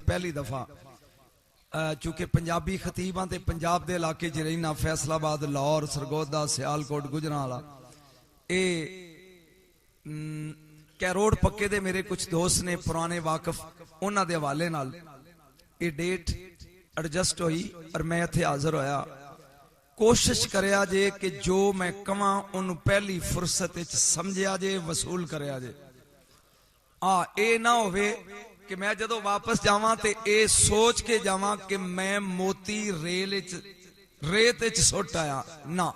पहली दफा चूंकि पंजाबी खतीबां ते पंजाब दे इलाके च रहना फैसलाबाद लाहौर सरगोदा सियालकोट गुजरांवाला ये कैरोड़ पक्के दे मेरे कुछ दोस्त ने पुराने वाकफ उन्हां दे हवाले नाल ये डेट एडजस्ट हुई और मैं इत्थे हाजिर होया। कोशिश करया जे कि जो मैं कवां उन्होंने पहली फुरसत विच समझिया जे वसूल करया जे। ये ना होवे कि मैं जदों वापस जावां ते ये सोच के जावां कि मैं मोती रेत विच सुट आया ना।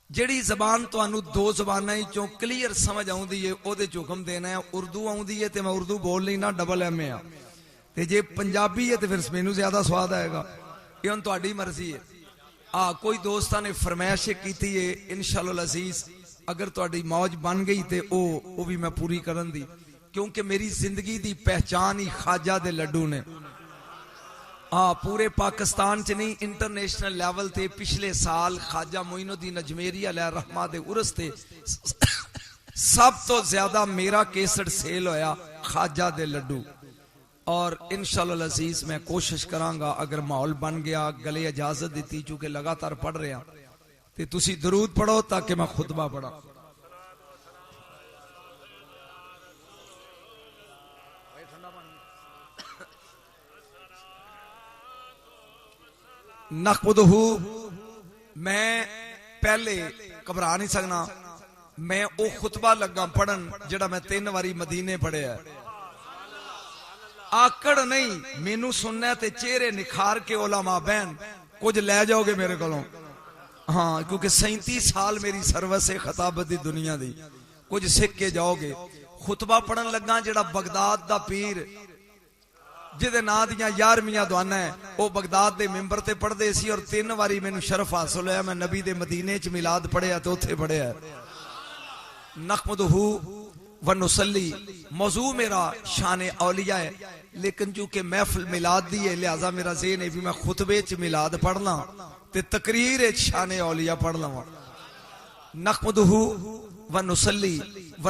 जिहड़ी जबान तुहानू दो जबानां चों क्लीयर समझ आउंदी है ओहदे च हुक्म देना है। उर्दू आउंदी है ते मैं उर्दू बोल लेना डबल MA आ ते जे पंजाबी है तो फिर मैनू ज्यादा स्वाद आएगा। ये हुण तुहाडी मर्जी है। कोई दोस्तां ने फरमाइश की है इंशाअल्लाह अजीज अगर तुहाडी मौज बन गई तो वो भी मैं पूरी करन दी, क्योंकि मेरी जिंदगी दी पहचान ही ख्वाजा दे लड्डू ने। पूरे पाकिस्तान च नहीं इंटरनेशनल लेवल ते पिछले साल ख्वाजा मोइनुद्दीन अजमेरी अलैहि रहमा दे उर्स ते सब तो ज्यादा मेरा केसट सेल होया ख्वाजा दे लड्डू। और इंशाअल्लाह अजीज मैं कोशिश करांगा अगर माहौल बन गया गले इजाजत दी चूंकि लगातार पढ़ रहा तो तुसी दरूद पढ़ो ताकि मैं खुतबा पढ़ा। नखमुदहू मैं पहले घबरा नहीं सकना, मैं वो खुतबा लगा पढ़न जेड़ा मैं 3 बारी मदीने पढ़िया। आकड़ नहीं मैनू सुनना ते चेहरे निखार के उलमा बहन कुछ ले जाओगे मेरे को। क्योंकि 37 साल मेरी सर्विस है खताबत दी दुनिया दी, कुछ सीख के जाओगे। खुतबा पढ़न लगा जेड़ा बगदाद दा पीर जिदे नां दियां 11वीं दुआना है वो बगदाद दे मिंबर ते पढ़दे सी और 3 बारी मैनू शरफ हासिल होया मैं नबी दे मदीने च मिलाद पढ़िया तो उत्थे पढ़िया। नखमुदहू व नुसल्ली मौजू मेरा शान औलिया है, लेकिन चूंकि महफिल मिलाद दी है लिहाजा मेरा ज़हन है भी मैं खुतबे च मिलाद पढ़ना ते तकरीर शान औलिया पढ़ लवां। नखमुदहू व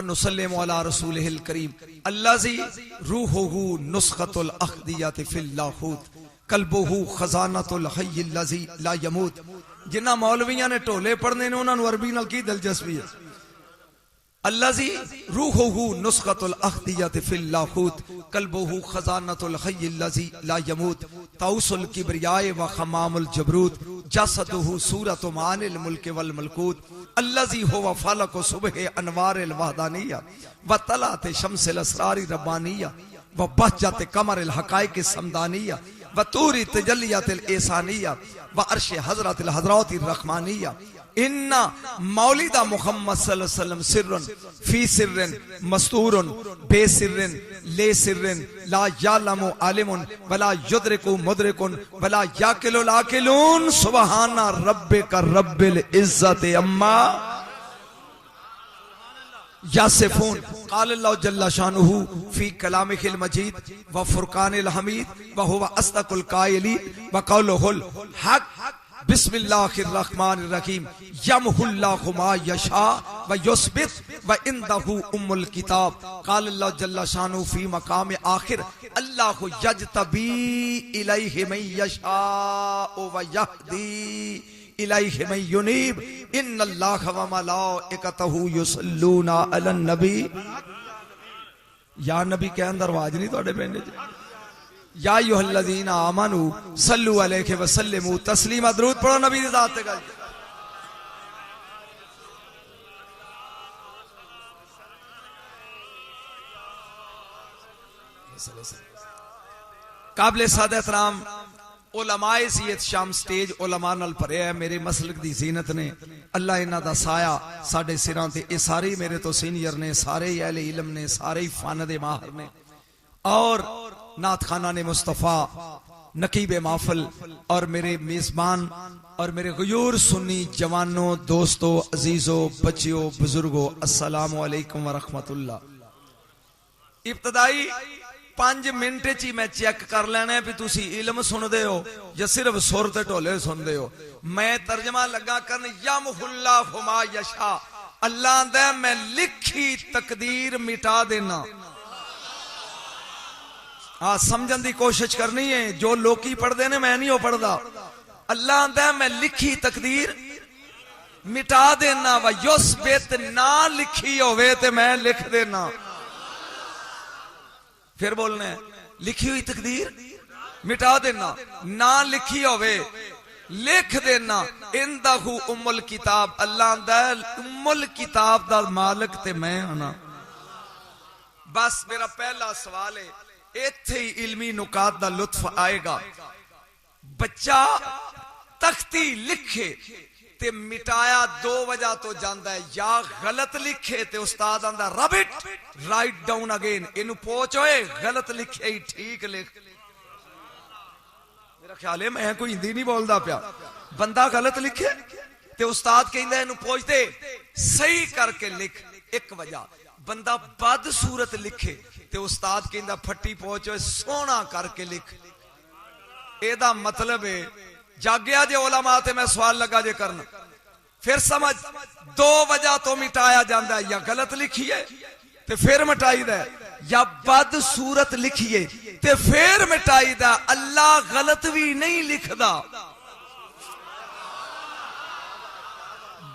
नुसल्लिमु अला रसूलिहिल करीम अल्लज़ी रूहुहु नुस्खतुल अख्दियत फिल लाहूत कल्बुहु खजानतुल हय्यिल लज़ी ला यमूत। जिन्ना मौलवियां ने ढोले पढ़ने ने उन्होंने अरबी नाल की दिलचस्पी है। अल्लज़ी रूहुहु नुस्खतुल अख्दियत फिल लाहूत कल्बुहु खजानतुल हय्यिल लज़ी ला यमूत ताउसुल किब्रियाए व खमामुल जबरूत जसदुहु सूरतु मानिल मुल्क वल मलकूत अल्लज़ी हुवा फलकु सुबह अनवारिल वहदानिया व तलात शम्सिल असरारी रब्बानिया व बहजत कमरिल हकाइक समदानिया व तूरी तजल्लियातिल एसानिया व अर्श हजरतिल हजरातिर रहमानिया इन्ना मौलिदा मुहम्मद सल्लल्लाहु अलैहि वसल्लम सिर्रन फी सिर्रन मस्तूरन बेसिर्रन ले सिर्रन ला यालमु आलिमुन वला युद्रिकु मुद्रिकुन वला याकिलु लाकिलून सुबहाना रब्बिका रब्बिल इज्जति अम्मा यासिफून क़ाल अल्लाहु जल्ला शानुहु फी कलामिहिल मजीद व फुरकानिल हमीद व हुवा अस्दकुल कायलीन व क़ौलुहुल हक बिस्मिल्लाहिर्रहमानिर्रहीम यमहुल्लाहु मा यशा व युस्बित व इंदहु उम्मुल किताब क़ाल अल्लाहु जल्ला शानुहु फी मकाम आखिर अल्लाहु यजतबी इलैहि मन यशा व यहदी इलैहि मन युनीब इन्नल्लाहा व मलाइकतहु युसल्लूना अलन नबी। या नबी के अंदर आवाज नहीं तोड़े पेंडे या अय्युहल्लज़ीना आमनू सल्लु अलैहि व सल्लिमू तस्लीमा। दरूद पढ़ो नबी दी ज़ात ते। काबिल साद एहतराम उलमाए सीयत शाम स्टेज उलमा नाल भरे है। मेरे मसलक दी जीनत ने अल्लाह इन्हां दा साया साडे सिरां ते। ये सारे मेरे तो सीनियर ने, सारे ही अहले इल्म ने, सारे ही फन दे माहिर ने। और नात खाना ने मुस्तफ़ा नकीब महफिल और मेरे मेजबान और मेरे गयूर सुन्नी जवानों दोस्तों अजीजों बच्चियों बुजुर्गों अस्सलामु अलैकुम व रहमतुल्लाह। इब्तदाई 5 मिनट च मैं चेक कर लेना है भी तुसी इल्म सुनते हो या सिर्फ सुर ते ढोले सुनते हो। मैं तर्जमा लगा करन यमहुल्लाहु मा यशा, अल्लाह दे मैं लिखी तकदीर मिटा देना। हाँ समझन की कोशिश करनी है। जो लोकी पढ़ते ने मैं नहीं वो पढ़ता। अल्लाह आंदा है मैं लिखी तकदीर मिटा देना, व युस्बित ना लिखी होवे ते मैं लिख देना। फिर बोलना है लिखी हुई तकदीर मिटा देना, ना लिखी होवे लिख देना। इंदहु उम्मुल किताब, अल्लाह आंदा है उम्मुल किताब दा मालिक ते मैं हां। बस मेरा पहला सवाल है, इत्थे ही इल्मी नुकात दा लुत्फ आएगा। बच्चा तख्ती लिखे ते मिटाया दो वजह तो जांदा है, या गलत लिखे ते उस्ताद आंदा rub it write down again, इनू पोच होए गलत लिखे ही ठीक लिख। मेरा ख्याल है मैं कोई हिंदी नहीं बोलता पिया। बंदा गलत लिखे ते उस्ताद कहंदा इनू पोच दे सही करके लिख, एक वजह। बंदा बद सूरत लिखे ते उस्ताद कहंदा फट्टी पोच होए सोहना करके लिख। एदा मतलब है जागया जे उलमा ते मैं सवाल लगा जे करना। फिर समझ दो वजह तो मिटाया जाता है, या गलत लिखिए ते फिर मिटाई दा, या बद सूरत लिखिए ते फिर मिटाई दा। अल्लाह गलत भी नहीं लिखदा,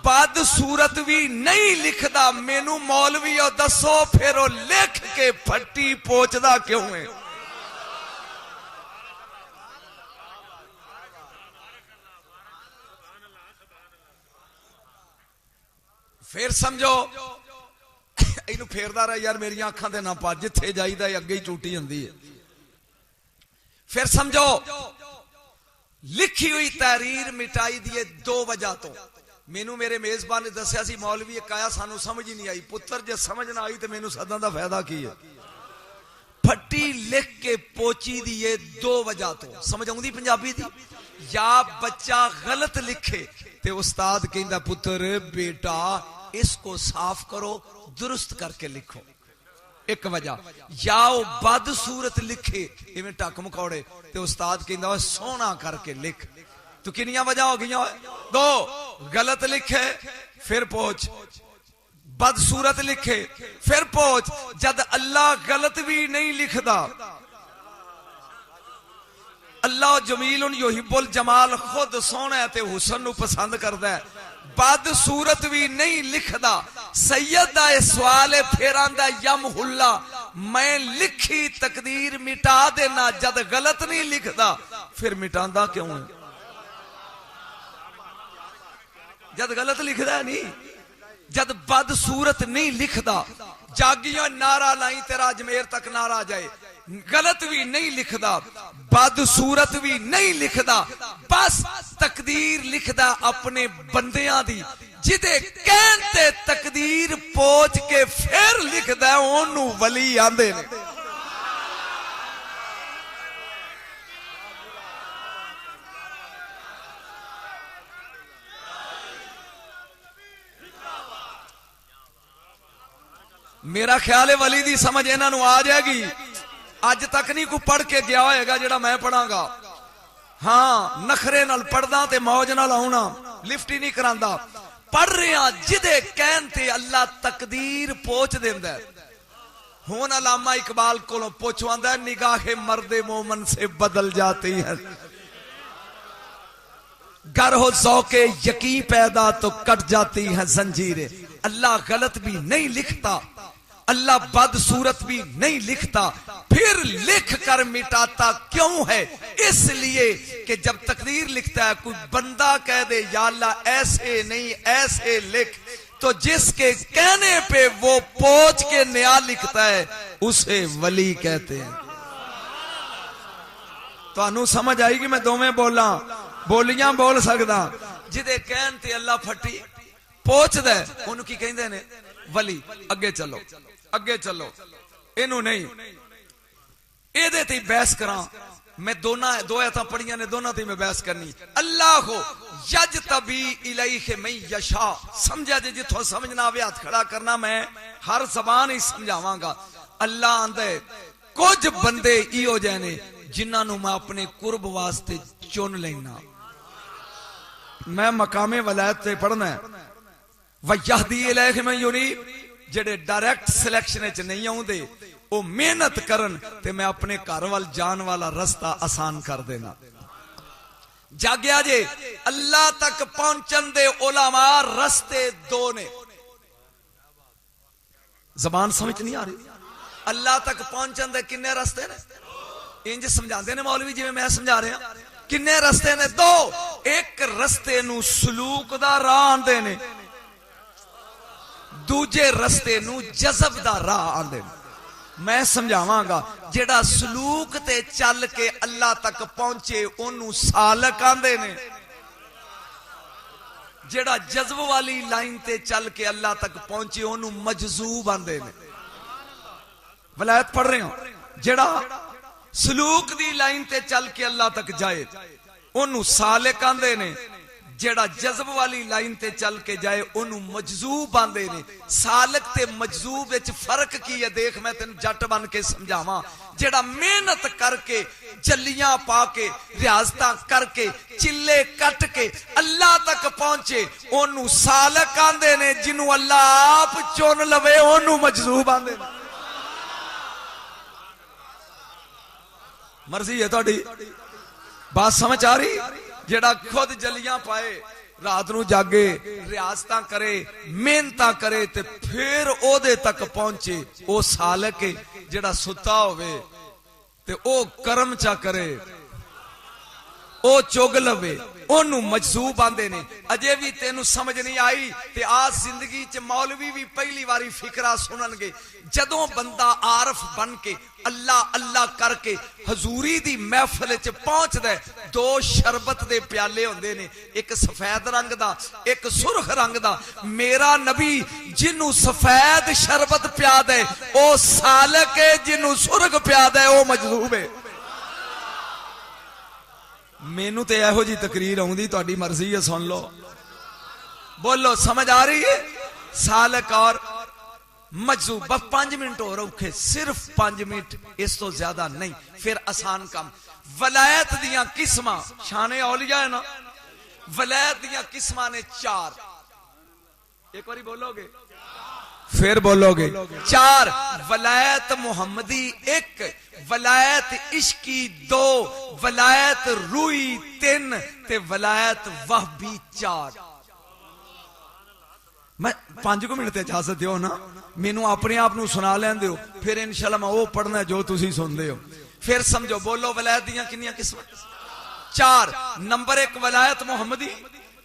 बद सूरत भी नहीं लिखदा। मैनू मौलवी दसो फिर वो लिख के फट्टी पोचदा क्यों है? फिर समझो इनू फेरदा रहा यार मेरी अखां ते ना पा, जिथे जाईदा अगे ही टूटी हुंदी है। फिर समझो लिखी हुई तहरीर मिटाई दी दो वजह तो। मैनू मेरे मेजबान ने दसिया सी मौलवी एक आया सानू समझ ही नहीं आई। पुत्र जे समझ ना आई तो मैनू सदन का फायदा की है? फट्टी लिख के पोची दी है दो वजह तो। समझ आउंदी पंजाबी दी? या बच्चा गलत लिखे ते उस्ताद कहंदा पुत्र बेटा इसको साफ करो दुरुस्त करके लिखो, एक वजह। या वो बद सूरत लिखे इवें टक मकौड़े ते उस्ताद कहंदा सोहना करके लिख। तो कितनी वजह हो गई? दो। गलत लिखे फिर पोच, बद सूरत लिखे फिर पोच। जद अल्लाह गलत भी नहीं लिखदा। अल्लाह जमील युहिब्बुल जमाल, खुद सोहना है ते हुसन नू पसंद करदा है। बद सूरत भी नहीं लिखदा। सैयद दा सवाल है फिर आंदा यमहुल्ला, मैं लिखी तकदीर मिटा देना। जद गलत नहीं लिखदा फिर मिटांदा क्यों है? जद गलत लिखदा नहीं, जद बद सूरत नहीं लिखदा। जागियों नारा लाई तेरा अजमेर तक नारा जाए, गलत भी नहीं लिखदा, बद सूरत भी नहीं लिखदा। बस तकदीर लिखदा अपने बंदियां दी, जिदे कहते तकदीर पोच के फिर लिखदा ओनू वली आंदे ने। मेरा ख्याल है वली दी समझ इन्हां नूं आ जाएगी। अज तक नहीं कोई पढ़ के गया होएगा जेड़ा मैं पढ़ांगा। हाँ नखरे नाल पढ़दा ते मौज नाल आउणा, लिफ्ट ही नहीं करांदा। पढ़ रहे हैं जिदे कहन ते अल्लाह तकदीर पोच देंदा है। हुण अल्लामा इकबाल कोलों पुछवांदा है निगाहे मर्दे मोमन से बदल जाती है, गर हो ज़ौक़े यकीन पैदा तो कट जाती है जंजीरें। अल्लाह गलत भी नहीं लिखता, अल्लाह बद सूरत भी नहीं लिखता, फिर लिख कर मिटाता क्यों है? इसलिए कि जब तकदीर लिखता है कोई बंदा कह दे या अल्लाह ऐसे नहीं ऐसे लिख, तो जिसके कहने पे वो पोच के नया लिखता है उसे वली कहते हैं। तो समझ आएगी मैं दोवें बोला बोलियां बोल सकदा। जिदे कहन ते अल्लाह फटी पोच दे उन्होंने की कहंदे ने वली। अगे चलो अगे चलो, इनू नहीं एदे ते बहस करा मैं। दो आयतां पढ़ियां ने, दोनों ते मैं बहस करनी। अल्लाह हो यजतबी इलैहि मैं यशा, समझा जे जिथों समझना आवे हाथ खड़ा करना, मैं हर जबान ही समझावांगा। अल्लाह आंदे कुछ बंदे इहो जे ने जिन्हां मैं अपने कुर्ब वास्ते चुन लेना। मैं मकामे वलायत से पढ़ना है। वयहदी इलैहि मैं युनीब, जेडे डायरेक्ट सिलेक्शन च नहीं आउंदे वो मेहनत करन ते मैं अपने घर वाल जान वाला रास्ता आसान कर देना। जागया जे अल्लाह तक पहुंचन दे उलमा रस्ते दो ने। जबान समझ नहीं आ रही? अल्लाह तक पहुंचन दे किन्ने रस्ते ने? इंज समझाते ने मौलवी जिवें मैं समझा रहा। किन्ने रस्ते ने? दो। एक रस्ते नू सलूक दा राह आंदे ने, दूजे रस्ते नू जज़ब दा राह आंदे ने। मैं समझावांगा। जेड़ा सलूक ते चल के अल्लाह तक पहुंचे ओनू सालक आंदे ने। जेड़ा जज्ब वाली लाइन ते चल के अल्लाह तक पहुंचे ओनू मजजूब आंदे ने। वलायत पढ़ रहे हो? जेड़ा सलूक दी लाइन ते चल के अल्लाह तक जाए ओनू सालिक आंदे ने। जेड़ा जज्ब वाली लाइन ते चल के जाए ओनू मजजूब आंदे ने। सालिक ते मजजूब विच फर्क की है देख, मैं तेन जट बन के समझावां। जेड़ा मेहनत करके जल्लियां पा के रियाजतां करके चिल्ले कट के अल्लाह तक पहुंचे ओनू सालिक आंदे ने। जिन्नू अल्लाह आप चुन लवे ओनू मजजूब आंदे ने। मर्जी है तुहाडी, बात समझ आ रही? जेड़ा खुद जलियां पाए, रात नू जागे, रियासतां करे, मेहनतां करे ते फिर ओदे तक पहुंचे, ओ सालिक है। जेड़ा सुता होवे ते ओ कर्म चा करे, ओ चुग लवे ओनू मजसूब आंदे ने। अजे भी तेनू समझ नहीं आई ते आज जिंदगी च मौलवी भी पहली बारी फिकरा सुननगे। जदों बंदा आरफ बन के अल्लाह अल्लाह करके हजूरी दी महफिल च पहुंचदा है, दो शरबत दे प्याले होंदे ने, एक सफेद रंग दा एक सुरख रंग दा। मेरा नबी जिन्नू सफेद शरबत पिया दे ओ सालिक है, जिन्नू सुरख पिया दे ओ मजसूब है। मैनू तो यहो जी तकरीर आउंदी, तुहाडी मर्जी है, सुन लो। बोलो समझ आ रही है? सालिक और मजसूब। 5 मिनट और औखे, सिर्फ 5 मिनट, इस तो ज्यादा नहीं, फिर आसान काम। वलायत दियां किस्मां, शाने औलिया है ना, वलायत दियां किस्मां ने 4। एक बारी बोलोगे फिर बोलोगे। 4। वलायत मुहम्मदी 1, वलायत इश्की 2, वलायत रूई 3 ते वलायत वहबी 4। मैं 5 मिनट इजाजत दियो ना, मैनू अपने आप नू सुना लैन दियो, फिर इंशाअल्लाह मैं वो पढ़ना जो तुसी सुनदे हो। फिर समझो, बोलो वलायत दियां किन्नियां किस्मां? 4। नंबर 1 वलायत मुहम्मदी,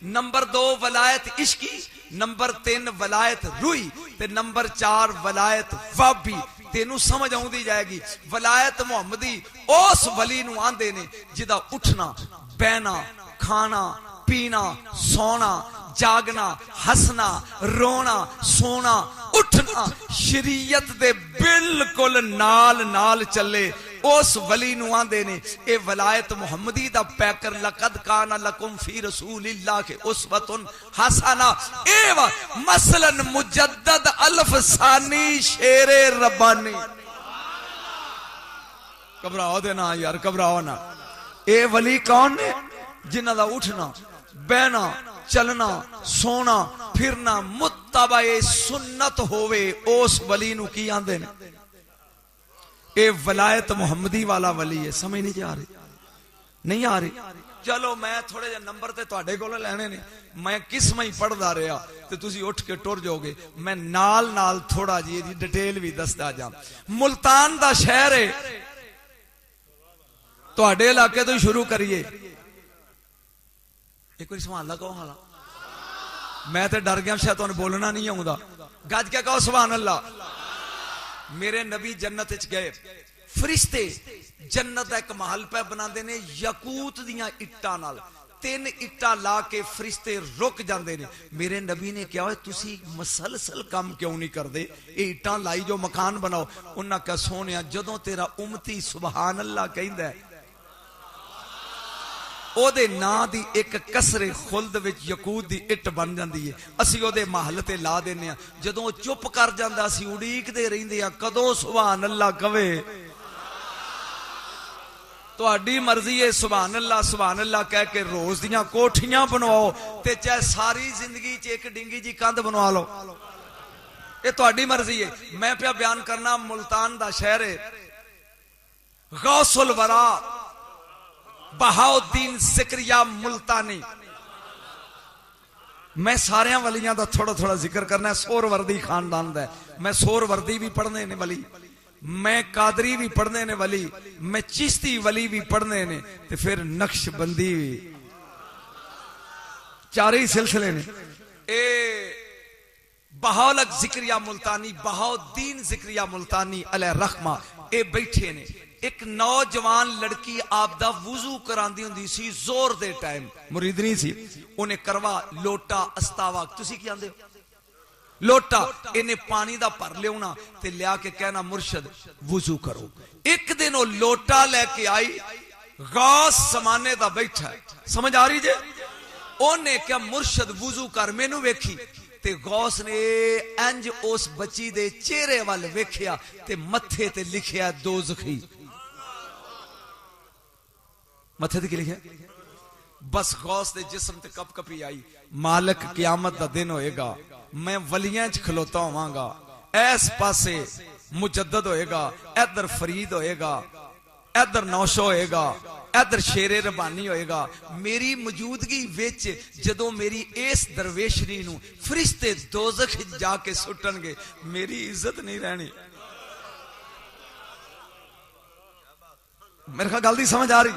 नंबर 2 वलायत इश्की, नंबर 3 वलायत रूई ते नंबर 4 वलायत वहबी। तेनू समझ आउंदी जाएगी। वलायत मुहम्मदी उस वली नू आंदे ने जिदा उठना बहना खाना पीना सोना जागना हसना रोना सोना उठना शरीयत दे बिल्कुल नाल नाल चले, उस वली नू आंदे ने। ए वलायत मुहम्मदी दा पैकर लकद काना लकुम फी रसूलिल्लाह के उस्वतुन हसना। ए मसलन मुजद्दद अल्फ सानी शेरे रब्बानी। घबराओ दे ना यार, घबराओ ना। ए वली कौन ने? जिन्हां दा उठना बहना चलना सोना फिरना मुत्तबाए सुन्नत होवे, उस वली नू की आंदे ने? ए वलायत मुहम्मदी वाला वली है। समझ नहीं आ रही? नहीं आ रही? चलो मैं थोड़े जे नंबर ते तुहाडे कोल लेने ने, मैं किस्म ही पढ़दा रहा ते तुसी उठ के टुर जाओगे। मैं नाल नाल थोड़ा जी दी डिटेल भी दसदा जा। मुल्तान दा शहर है, तुहाडे इलाके तो शुरू करिए। एक बार सुभान अल्लाह कहो। हाला मैं तो डर गया शायद तुहानू बोलना नहीं आउंदा। गज के कहो सुभान अल्लाह। मेरे नबी जन्नत च गए, फरिश्ते जन्नत का एक महल पे बनाते ने यकूत दियां इट्टां नाल। 3 इट्टां ला के फरिश्ते रुक जाते ने। मेरे नबी ने कहा तुसी मसलसल काम क्यों नहीं करते, ये इट्टां लाई जो मकान बनाओ। उन्हें कहा सोनिया जदों तेरा उम्मती सुभान अल्लाह कहंदा है ओदे नां दी एक कसरे खुल्द विच यकूत दी इट बन जाती है। असी ओदे महल ते ला देने आ। जदों चुप कर जांदा असी उड़ीकदे रहिंदे आ कदों सुभान अल्लाह कवे। तुहाडी मर्जी है सुभान अल्लाह कह के रोज दियां कोठियां बनवाओ ते चाहे सारी जिंदगी च एक डिंगी जी कंध बनवा लो। ये तुहाडी मर्जी है। मैं पे बयान करना मुल्तान दा शहर है, गौसुल वरा बहाउद्दीन ज़िक्रिया मुल्तानी। मैं सारे वलियां दा थोड़ा थोड़ा जिक्र करना। सोहरवर्दी खानदान दा, मैं सोहरवर्दी भी पढ़ने ने वली, मैं कादरी भी पढ़ने ने वली, मैं चिश्ती वली भी पढ़ने ने, ते फिर नक्शबंदी भी, चार ही सिलसिले ने। ए बहाउलक ज़िक्रिया मुल्तानी, बहाउद्दीन ज़िक्रिया मुल्तानी अलैह रहमा, ए बैठे ने। एक नौजवान लड़की आपदा वुजू करांदी हुंदी सी जोर दे टाइम, मुरीदनी सी, उन्हें करवा लोटा अस्तावा, तुसी की आंदे हो लोटा, इन्हें पानी दा भर लिया ते लिया के कहना मुर्शद वुजू करो। एक दिन वो लोटा लेके आई, गौस समाने दा बैठा है, समझ आ रही जे? ओने क्या मुर्शद वुजू कर, मैनू वेखी ते गौस ने इंज उस बच्ची दे चेहरे वाल वेखिया ते मथे ते लिखिया दोज़खी। मथे ते की लिखिया? बस गौस दे जिस्म ते कप कपी आई, मालिक क़यामत दा दिन होएगा, मैं वलियां च खलोता होवांगा, इस पासे मुजद्दद होएगा, इधर फरीद होएगा, इधर नौशो होएगा, इधर शेरे रबानी होएगा। मेरी मौजूदगी विच जदों मेरी इस दरवेशनी नूं फरिश्ते दोज़ख जाके सुटणगे, मेरी इज्जत नहीं रहनी। मेरे ख्याल गल दी समझ आ रही?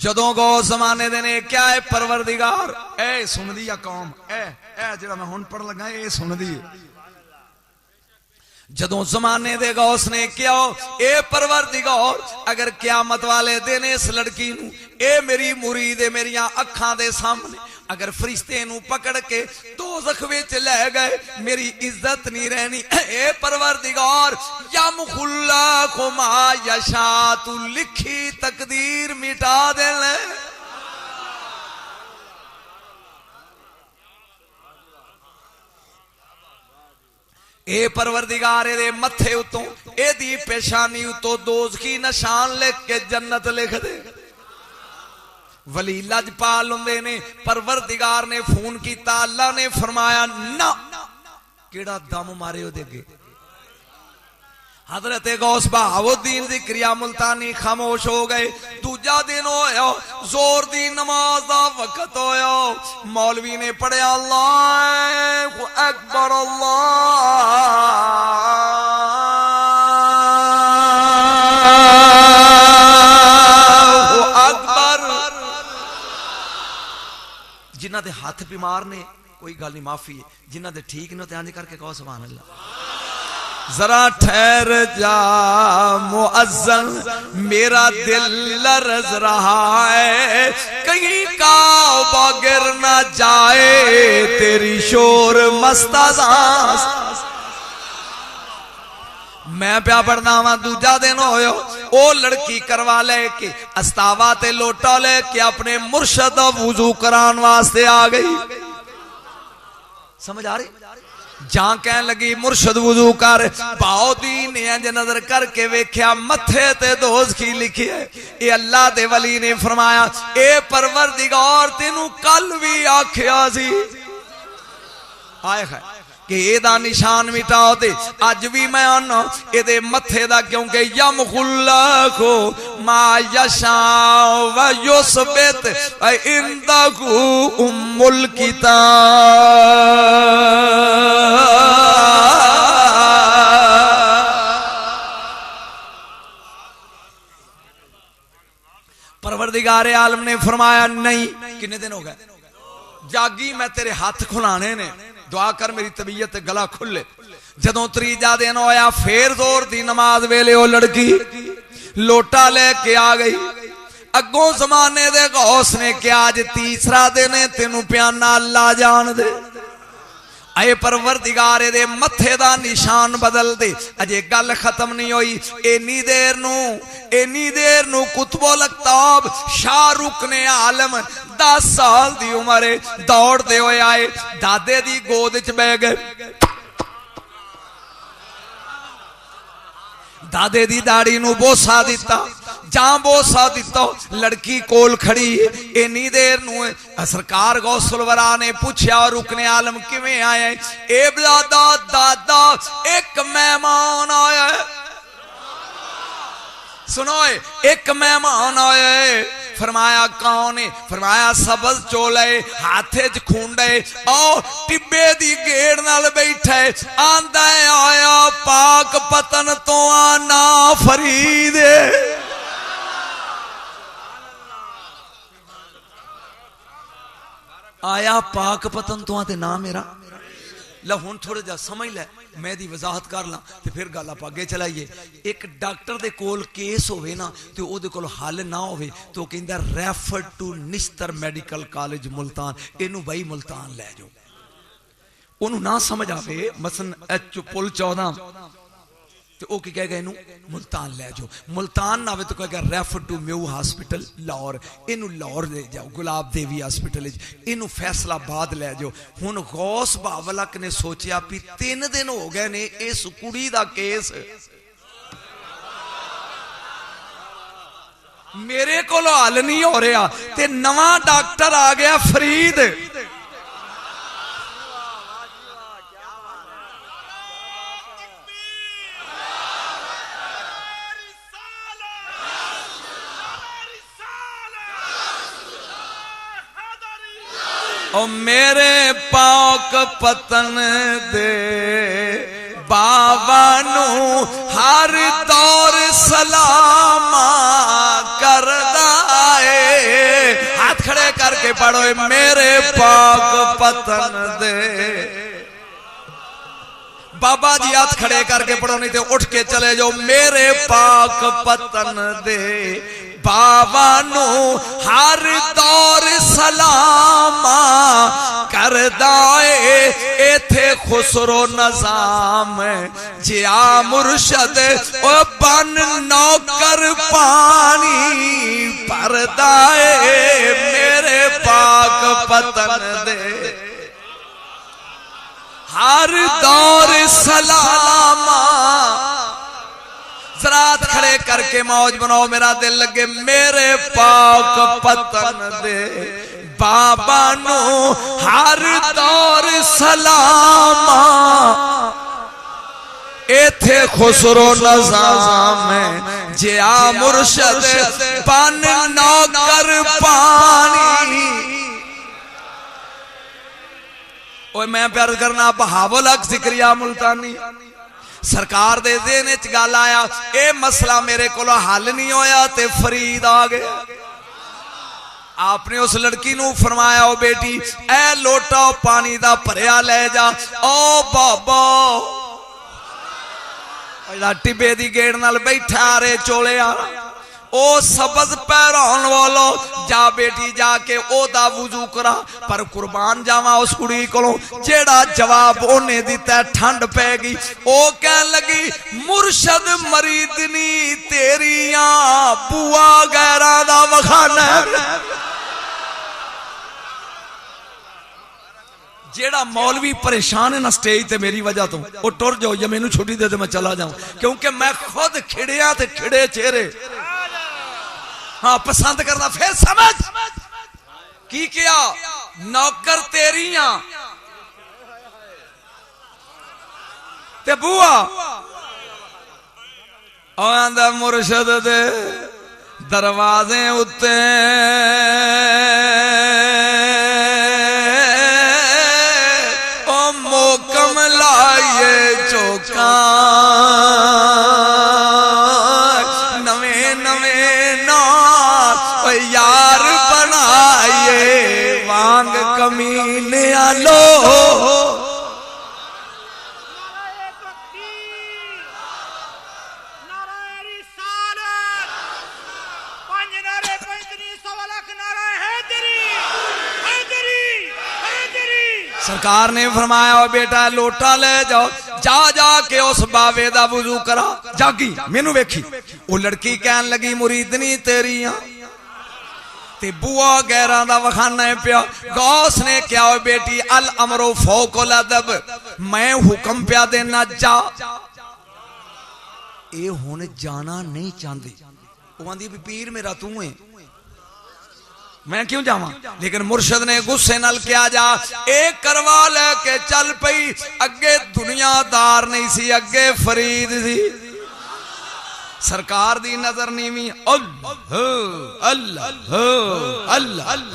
जदों गौ जमाने दे ने क्या है परवरदिगार, ए सुन दी या कौम, ए जेड़ा मैं हुण पढ़ लगा ए सुन दी। जदों जमाने दे गौस ने क्या, ए परवरदिगार अगर क़यामत वाले दिन इस लड़की नूं, ए मेरी मुरीद है, मेरिया अखां दे सामने अगर फरिश्ते नूं पकड़ के दोज़ख विच ले गए, मेरी इज्जत नहीं रहनी। ए परवरदिगार यमखुल्लाहु मा यशा, तू लिखी तकदीर मिटा दे। ए परवरदिगार दे मथे उतों, एदी पेशानी उतों दोज़खी निशान लिख के जन्नत लिख दे। वली लजपाल हुंदे ने, परवरदिगार ने फोन किया, अल्लाह ने फरमाया ना, केड़ा दम मारे ओदे अगे। हजरत गौस बहाउद्दीन ज़िक्रिया मुल्तानी खामोश हो गए। दूजा दिन होया, जोर दी नमाज दा वक्त होया, मौलवी ने पढ़िया अल्लाहु अकबर अल्लाहु अकबर। जिन्हां दे हाथ बीमार ने कोई गल नहीं, माफी है, जिन्हां दे ठीक ने इंज करके कहो सुभान अल्लाह। जरा ठहर जा मुअज्जन, मेरा दिल लरज रहा है, कहीं काबा गिर ना जाए तेरी शोर मस्ताज़ां। मैं प्या पढ़ना वा, दूजा दिन होयो, ओ लड़की करवा लेके अस्तावा ते लोटा लेके अपने मुर्शद वुजू करान वास्ते आ गई। समझ आ रही? जहां कह लगी मुर्शद वुजू कर, बहाउद्दीन ने इंज नजर करके वेख्या, मथे ते दोज़खी लिखी है। ये अल्लाह दे वली ने फरमाया, ए परवरदिगार तेनू कल भी आखिया सी, आए है कि एदा निशान मिटाओ, ते अज भी मैं आना एदे मथे दा, क्योंकि यमखुल्लाहु मा यशा व युसबित इंदहु उम्मुल किताब। परवरदिगार आलम ने फरमाया नहीं, कितने दिन हो गए जागी, मैं तेरे हाथ खुलाने ने, दुआ कर मेरी तबीयत गला खुले। जदों त्रीजा दिन होया, फिर जोर दी नमाज वेले ओ लड़की लोटा लेके आ गई। अगों जमाने दे गौस ने क्या, अज तीसरा दिन है, तेनू प्याना अल्लाह जान दे। अये परवरदिगार दे मथे दा निशान बदल दे। अजे गल खत्म नहीं हुई, एनी देर नू कुतुबुल अक्ताब शाहरुख ने आलम 10 साल दी उम्र दौड़ते हुए आए, दादे दी गोद च बह गए, दादे दी दाढ़ी नू बोसा दिता, जांबोसा दिता। लड़की कोल खड़ी इन्नी देर नूं सरकार गौसलवरा ने पूछया रुकने आलम किवें आया? ए दादा दादा एक मेहमान आया। सुनो एक मेहमान आया। फरमाया कौन है? फरमाया सबज चोले हाथे च खूंडे ओ टिब्बे दी गेड़ नाल बैठा है। आंदा आया पाक पतन तो आना फरीद। आया पाक पतन तो आते ना मेरा ला हुण थोड़ा जा समझ लै मैं दी वजाहत कर ला ते फिर गल आप अगे चलाइए। एक डॉक्टर दे कोल केस होवे ना ते ओदे कोल हल ना होवे तो कहंदा refer to Nishtar medical college Multan. इनू भाई मुल्तान लै जाओ। ओनू ना समझ आवे मसन पुल 14 तो वो की कहेगा इनू मुल्तान ले जाओ। मुल्तान ना आवे तो कहेगा refer to Mayo hospital Lahore. इनू लाहौर ले जाओ गुलाब देवी हॉस्पिटल। इनू फैसलाबाद ले जाओ। हुण गौस बावलक ने सोचा भी 3 दिन हो गए ने इस कुड़ी दा केस मेरे को हल नहीं हो रहा ते नवा डॉक्टर आ गया फरीद। ओ मेरे पाक पतन दे बाबा नू हर दौर सलामा करदा है। हाथ खड़े करके पढ़ो मेरे पाक पतन दे बाबा जी। हाथ खड़े करके पढ़ो नहीं तो उठ के चले जाओ। मेरे पाक पतन दे बाबा नू हर दौर सलामा करदा ए। इथे खुसरो नजाम जिया मुर्शद ओ बन नौकर पानी परदा ए। मेरे पाक पतन दे हर दौर सलामा। जरात खड़े करके मौज बनाओ मेरा दिल लगे। मेरे पाक पतन दे बाबा नू हर दौर सलामा। इथे खुसरो नजाम जिया मुर्शद बन नौकर पानी। ओए मैं प्यार करना बहावल हक जिक्रिया मुल्तानी सरकार दे देन च गल आया। ए मसला मेरे को हल नहीं होया ते फरीद आ गया। आपने उस लड़की नू फरमाया ओ बेटी ए लोटा पानी दा भरिया ले जा। ओ बाबा टिब्बे दी गेड़ नाल बैठा रे चोले आ ओ सबज पहराउन वालो जा बेटी जाके ओदा वुजू करा। पर कुर्बान जावा उस कुड़ी कोलों जेड़ा जवाब ओने दिता ठंड पै गई। ओ कहन लगी मुर्शद मरीदनी तेरिया बुआ गैरा दा वखाना। जेड़ा मौलवी परेशान है ना स्टेज ते मेरी वजह तो वो टुर जाओ या मैनू छुट्टी दे दे मैं चला जाऊं क्योंकि मैं खुद खिड़िया ते खिड़े चेहरे हाँ पसंद करना। फिर समझ की किया नौकर तेरिया ते बुआ आंदा मुर्शद दे दरवाजे उत्ते ओ मोकम लाइए चौका नवे नवे यार बनाइए वांग कमीने आलो। सरकार ने फरमाया बेटा लोटा ले जाओ जा जाके उस बावे दा वुजू करा। जागी मैनू वेखी वो लड़की कहन लगी मुरीदनी तेरिया ते बुआ गैरा दा वखाना है पिया। गौस ने क्या हो बेटी अल अमरो फौकुल अदब मैं हुक्म पिया देना जा। ए हुण जाना नहीं चाहती वो आंदी भी पीर मेरा तू है, मैं क्यों जावा। लेकिन मुर्शद ने गुस्से नाल क्या जा एक करवा लेके चल पई। अगे दुनियादार नहीं सी, अगे फरीद सी। सरकार दी नजर नीवी। अल्लाह अल्लाह अल्लाह।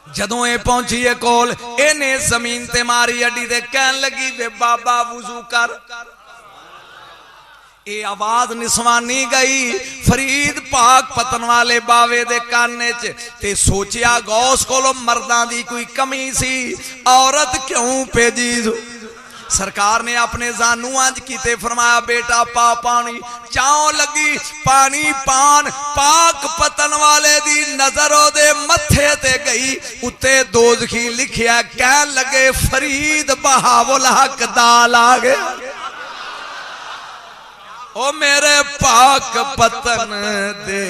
जदों ये पहुंची है कोल, इन्हें जमीन ते मारी अड्डी ते कहन लगी वे बाबा वुजू कर। ये आवाज निसवानी गई फरीद पाक पतन वाले बावे दे काने च। ते सोचिया गौस कोलो मर्दां दी कोई कमी सी, औरत क्यों भेजी। सरकार ने अपने जानू अंज कीते, फरमाया बेटा पा पानी। चाओ लगी पानी पान, पाक पतन वाले दी नजरों दे मथे ते गई। उत्ते दोज़खी लिखिया, कहन लगे फरीद बहावुल हक दाल आ गया। ओ मेरे पाक पतन दे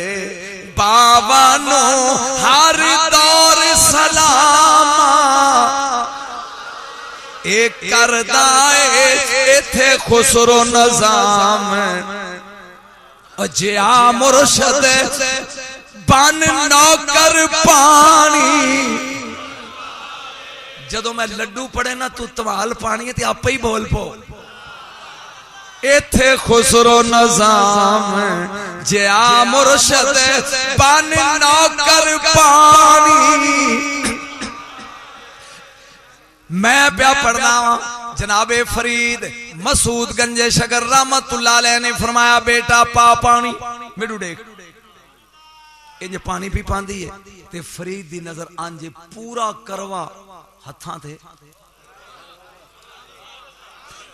बावानो हर दौर सलाम। एक करदा इथे खुसरो नजाम, अजिया मुर्शद बन नौकर पानी। जदों मैं लड्डू पड़े ना तू तवाल पानी ते आपे ही बोल पो। इथे खुसरो नजाम, जिया मुर्शद बन नौकर पानी। मैं प्या पढ़ना जनाबे फरीद मसूद गंजे शगर रहमतुल्लाह अलैह ने फरमाया बेटा पा पानी। मेनू देख इंज पानी पी पांदी है ते फरीद दी नजर आंजे पूरा करवा हथां ते।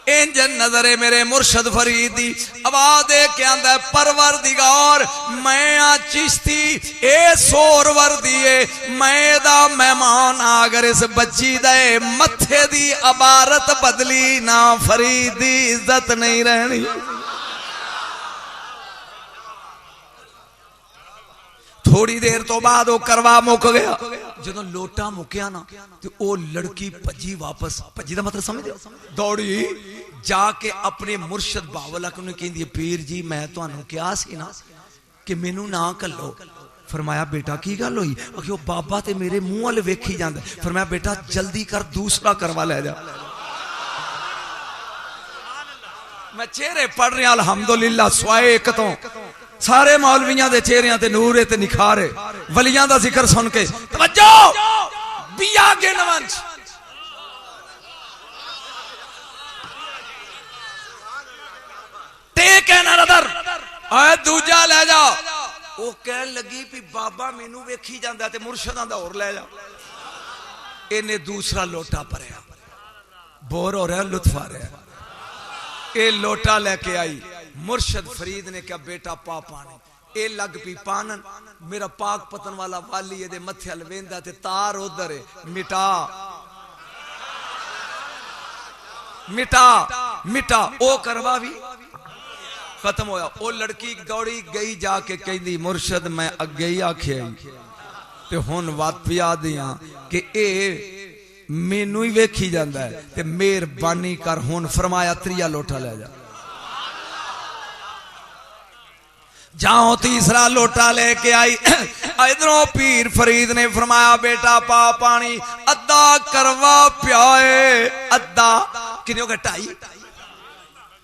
इंज नजरे मेरे मुर्शद फरीद दी। आवाज दे के आंदा परवरदिगार मैं आ चिश्ती ए सोर वर्दिए, मैं दा मेहमान अगर इस बच्ची दे मथे दी अबारत बदली ना, फरीद दी इज्जत नहीं रहनी। थोड़ी देर तो बाद वो करवा मुक गया। जो लोटा मुकया ना तो वो लड़की भजी वापस। भजी का मतलब समझ दौड़ी जाके अपने मुर्शद बावल ने कहती पीर जी मैं तुहानू कहा सी ना कि मैनू ना कलो। फरमाया बेटा की गल हुई। आखियो बाबा ते मेरे मुंह वाल वेखी जांदा। फरमाया बेटा जल्दी कर दूसरा करवा ले जा। मैं चेहरे पढ़ रहा अल्हम्दुलिल्लाह स्वाए एक तो सारे मौलवियां दे चेहरियां ते नूर ते निखारे। वलियां दा जिक्र सुन के तवज्जो बिया के नवंश टेक है ना नजर आए दूजा ले जा। वो कहन लगी भी बाबा मैनू वेखी जांदा ते मुर्शदां दा होर ले जा। इन्हें दूसरा लोटा भरया, बोर हो रहा लुत्फ आ रहा। ये लोटा लेके आई। मुर्शद फरीद ने कहा बेटा पा पानी। ए लग पी पानन। मेरा पाक पतन वाला वाली ये मथे हल वेंदा ते तार उधर है। मिटा मिटा मिटा ओ करवा भी खत्म होया। ओ लड़की दौड़ी गई जाके कहती मुर्शद मैं अगे ही आखे ते हुन वात पिया दिया कि ए मैनू ही वेखी जांदा है ते मेहरबानी कर हुन। फरमाया त्रिया लोटा ले जा। जाओ तीसरा लोटा लेके आई। इधरों पीर फरीद ने फरमाया बेटा पा पानी। अद्धा करवा प्याए, अद्धा किन्ने हो गए? 2.5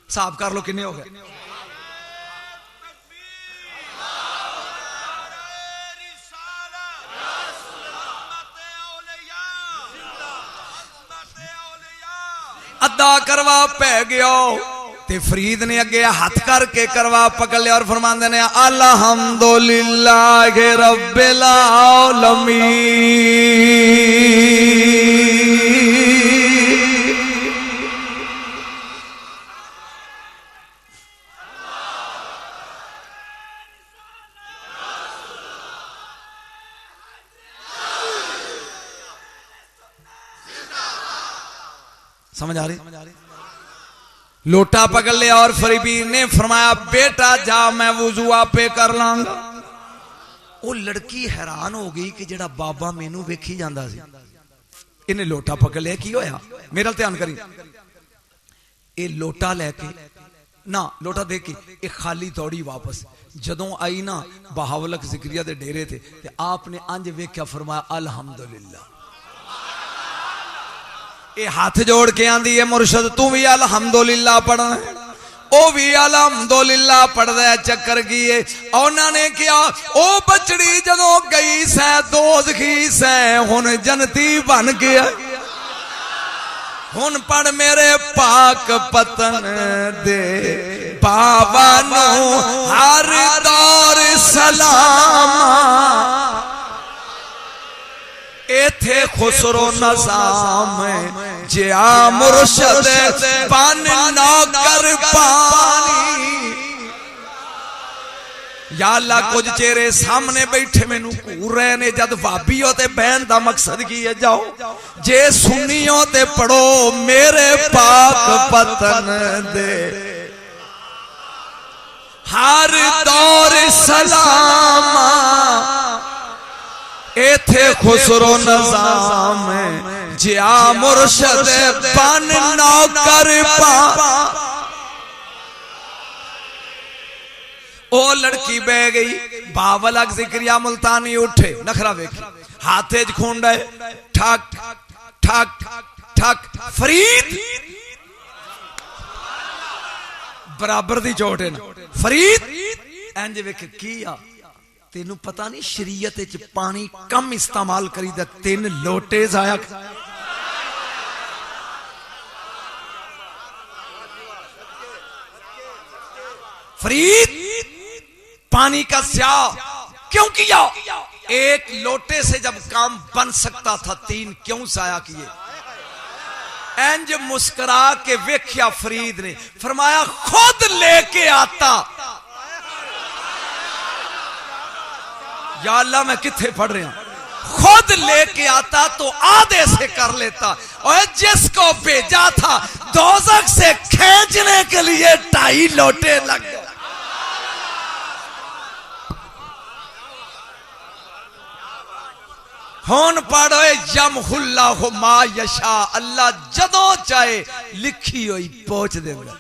साफ कर लो किन्ने हो गए। अद्धा करवा पै गया ते फरीद ने अगे हाथ करके करवा पकड़ लिया और फरमांदे ने अल्हम्दुलिल्लाह रब्बिल आलमीन। समझ आ रही? लोटा पकड़ लिया और फरीबीर ने फरमाया बेटा जा मैं वुजू आपे कर लांगा। वो लड़की हैरान हो गई कि जेड़ा बाबा मैनू वेखी जांदा सी इन्हें लोटा पकड़ लिया, की होया मेरा ध्यान करी, ये लोटा लेके ना लोटा दे के एक खाली दौड़ी वापस। जदों आई ना बहावलक जिक्रिया दे डेरे थे ते आपने अंज वेख्या, फरमाया अल्हम्दुलिल्लाह। ये हाथ जोड़ के आंदी है मुर्शद तू भी अल्हम्दुलिल्लाह पढ़ना है, ओ भी अल्हम्दुलिल्लाह पढ़दा है। चक्कर की है उन्होंने क्या, ओ बचड़ी जदों गई सै दोज़खी सै हुन जन्नती बन गया। हुन पढ़ मेरे पाक पतन दे बाबा नो हर दौर सलाम। एथे खुसरो नज़ाम जिया मुर्शद बन नौकर पानी। या अल्लाह कुछ चेहरे सामने बैठे मैनू घूर रहे ने, जद भाभी हो ते बहन दा मकसद की है, जाओ जे सुन्नी हो ते पढ़ो मेरे पाक पतन दे हर दौर सलाम। एथे खुसरो नज़ाम जिया मुर्शद बन नौकर पा। ओ लड़की बह गई, बावलक जिक्रिया मुल्तानी उठे, नखरा वेखी, हाथे च खूंडा है, ठक ठक ठक, फरीद बराबर दी चोट है ना, फरीद इंज वेख की आ, तेनू पता नहीं शरीयत च पानी कम इस्तेमाल करीदा, 3 लोटे जाया। फरीद पानी का स्या क्यों किया? एक लोटे से जब काम बन सकता था 3 क्यों साया किए? इंज मुस्कुरा के वेख्या फरीद ने, फरमाया खुद लेके आता। या अल्लाह मैं किथे पढ़ रहा हूं, खुद लेके आता तो आधे से कर लेता, और जिसको भेजा था दोज़ख से खींचने के लिए 2.5 लोटे लग गए। होन पढ़ो यमहुल्लाहु मा यशा, अल्लाह जदों चाहे लिखी हुई पहुंच देगा।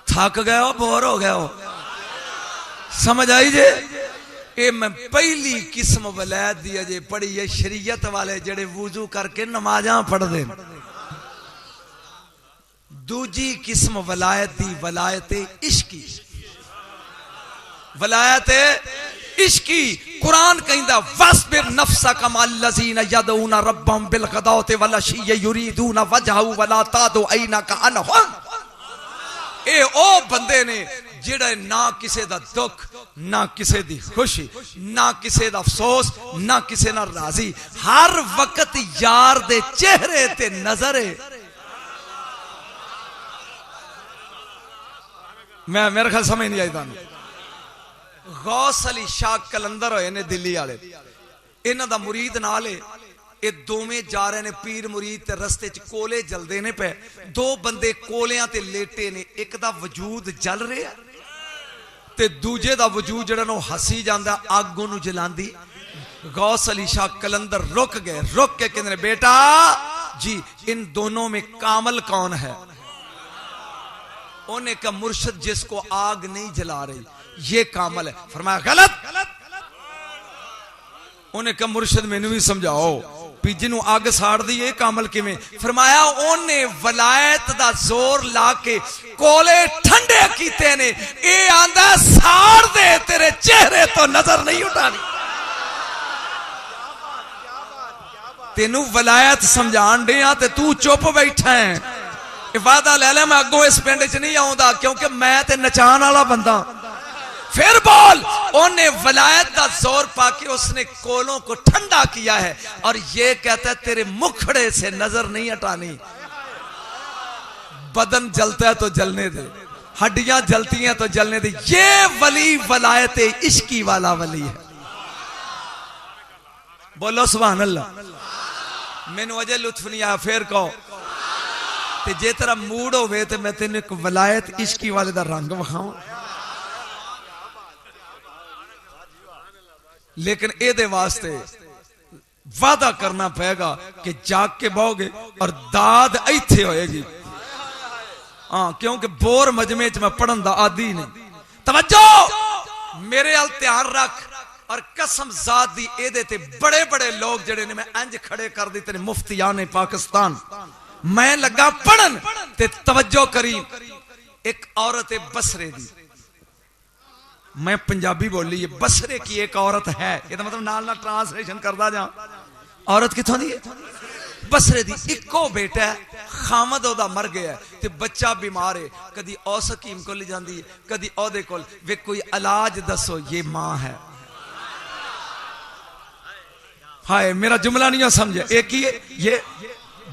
थक गए हो, बोर हो गए हो, समझ आई जे? ये मैं पहली किस्म वलायत दी अजे पढ़ी है, शरीयत वाले जड़े वुजू करके नमाजा पढ़ते। दूजी किस्म वलायत दी वलायत इश्की, वलायत इश्की। कुरान कहंदा वस्बिर नफ्सक मल्लज़ीना यदऊना रब्बहुम बिल गदावति वल अशी युरीदूना वजहहु वला तादु ऐनका अनहुम। ए ओ बंदे ने जेड़े ना किसे दा दुख, ना किसे दी खुशी, ना किसे दा अफसोस, ना किसे ना राजी, हर वक्त यार दे चेहरे ते नजर है। मैं मेरे ख्याल समझ नहीं आई तानू। गौस अली शाह कलंदर होए ने दिल्ली वाले, इन्हां दा मुरीद नाल है, ये दोवें जा रहे ने पीर मुरीद ते रस्ते च कोले जलदे ने पे, 2 बंदे कोलियां ते लेटे ने, एक दा वजूद जल रहा ते दूजे दा वजूद जड़ा नो हसी जांदा, अग ओनू जलांदी। गौस अली शाह कलंदर रुक गए, रुक के कहंदे बेटा जी इन दोनों में कामल कौन है? उन्हें कहा मुर्शिद जिसको आग नहीं जला रही ये कामल है। फरमाया गलत। उन्हें कहा मुर्शिद मैनू भी समझाओ भी जिन्हों अग साड़ दी ये कामल किवें? फरमाया उन्हें वलायत दा जोर ला के कोले ठंडे कीते ने, ये आंदा साड़ दे तेरे चेहरे तो नजर नहीं उठानी। तेनू वलायत समझाण दिया ते तू चुप बैठा है। वादा ले ले मैं अगों इस पिंड च नहीं आऊंदा क्योंकि मैं ते नचाण वाला बंदा। फिर बोल। उन्हें वलायत का जोर पाके उसने कोलों को ठंडा किया है और ये कहता है तेरे मुखड़े से नजर नहीं हटानी। बदन जलता है तो जलने दे, हड्डियां जलती हैं तो जलने दे। ये वली वलायत इश्की वाला वली है। बोलो सुभान अल्लाह। मैनू अजे लुत्फ नहीं आया, फिर कहो ते जे तेरा मूड होवे ते मैं तेन एक वलायत इश्की वाले दा रंग विखावां। लेकिन एदे वास्ते वादा करना पेगा कि जाग के बहोगे और दाद इत्थे होएगी। हाँ, क्योंकि बोर मजमे च मैं पढ़न दा आदी नहीं। तवज्जो, मेरे अल ध्यान रख और कसम जात दी एदे ते बड़े बड़े लोग जड़े ने मैं इंज खड़े कर दिते ने मुफ्तियाने पाकिस्तान। मैं लगा पढ़न ते तवज्जो करी। एक औरत है बसरे दी, मैं पंजाबी बोली है, बसरे की एक औरत है, ये तो मतलब नाल नाल ट्रांसलेशन करदा जा। औरत किथों दी है? बसरे दी। इको बेटा है, खामद ओदा मर गया ते बच्चा बीमार है। कदी औस हकीम को ले जाती है, कदी ओदे कोल। वे कोई इलाज दसो, ये मां है। हाय, मेरा जुमला नहीं समझे। एक ही ये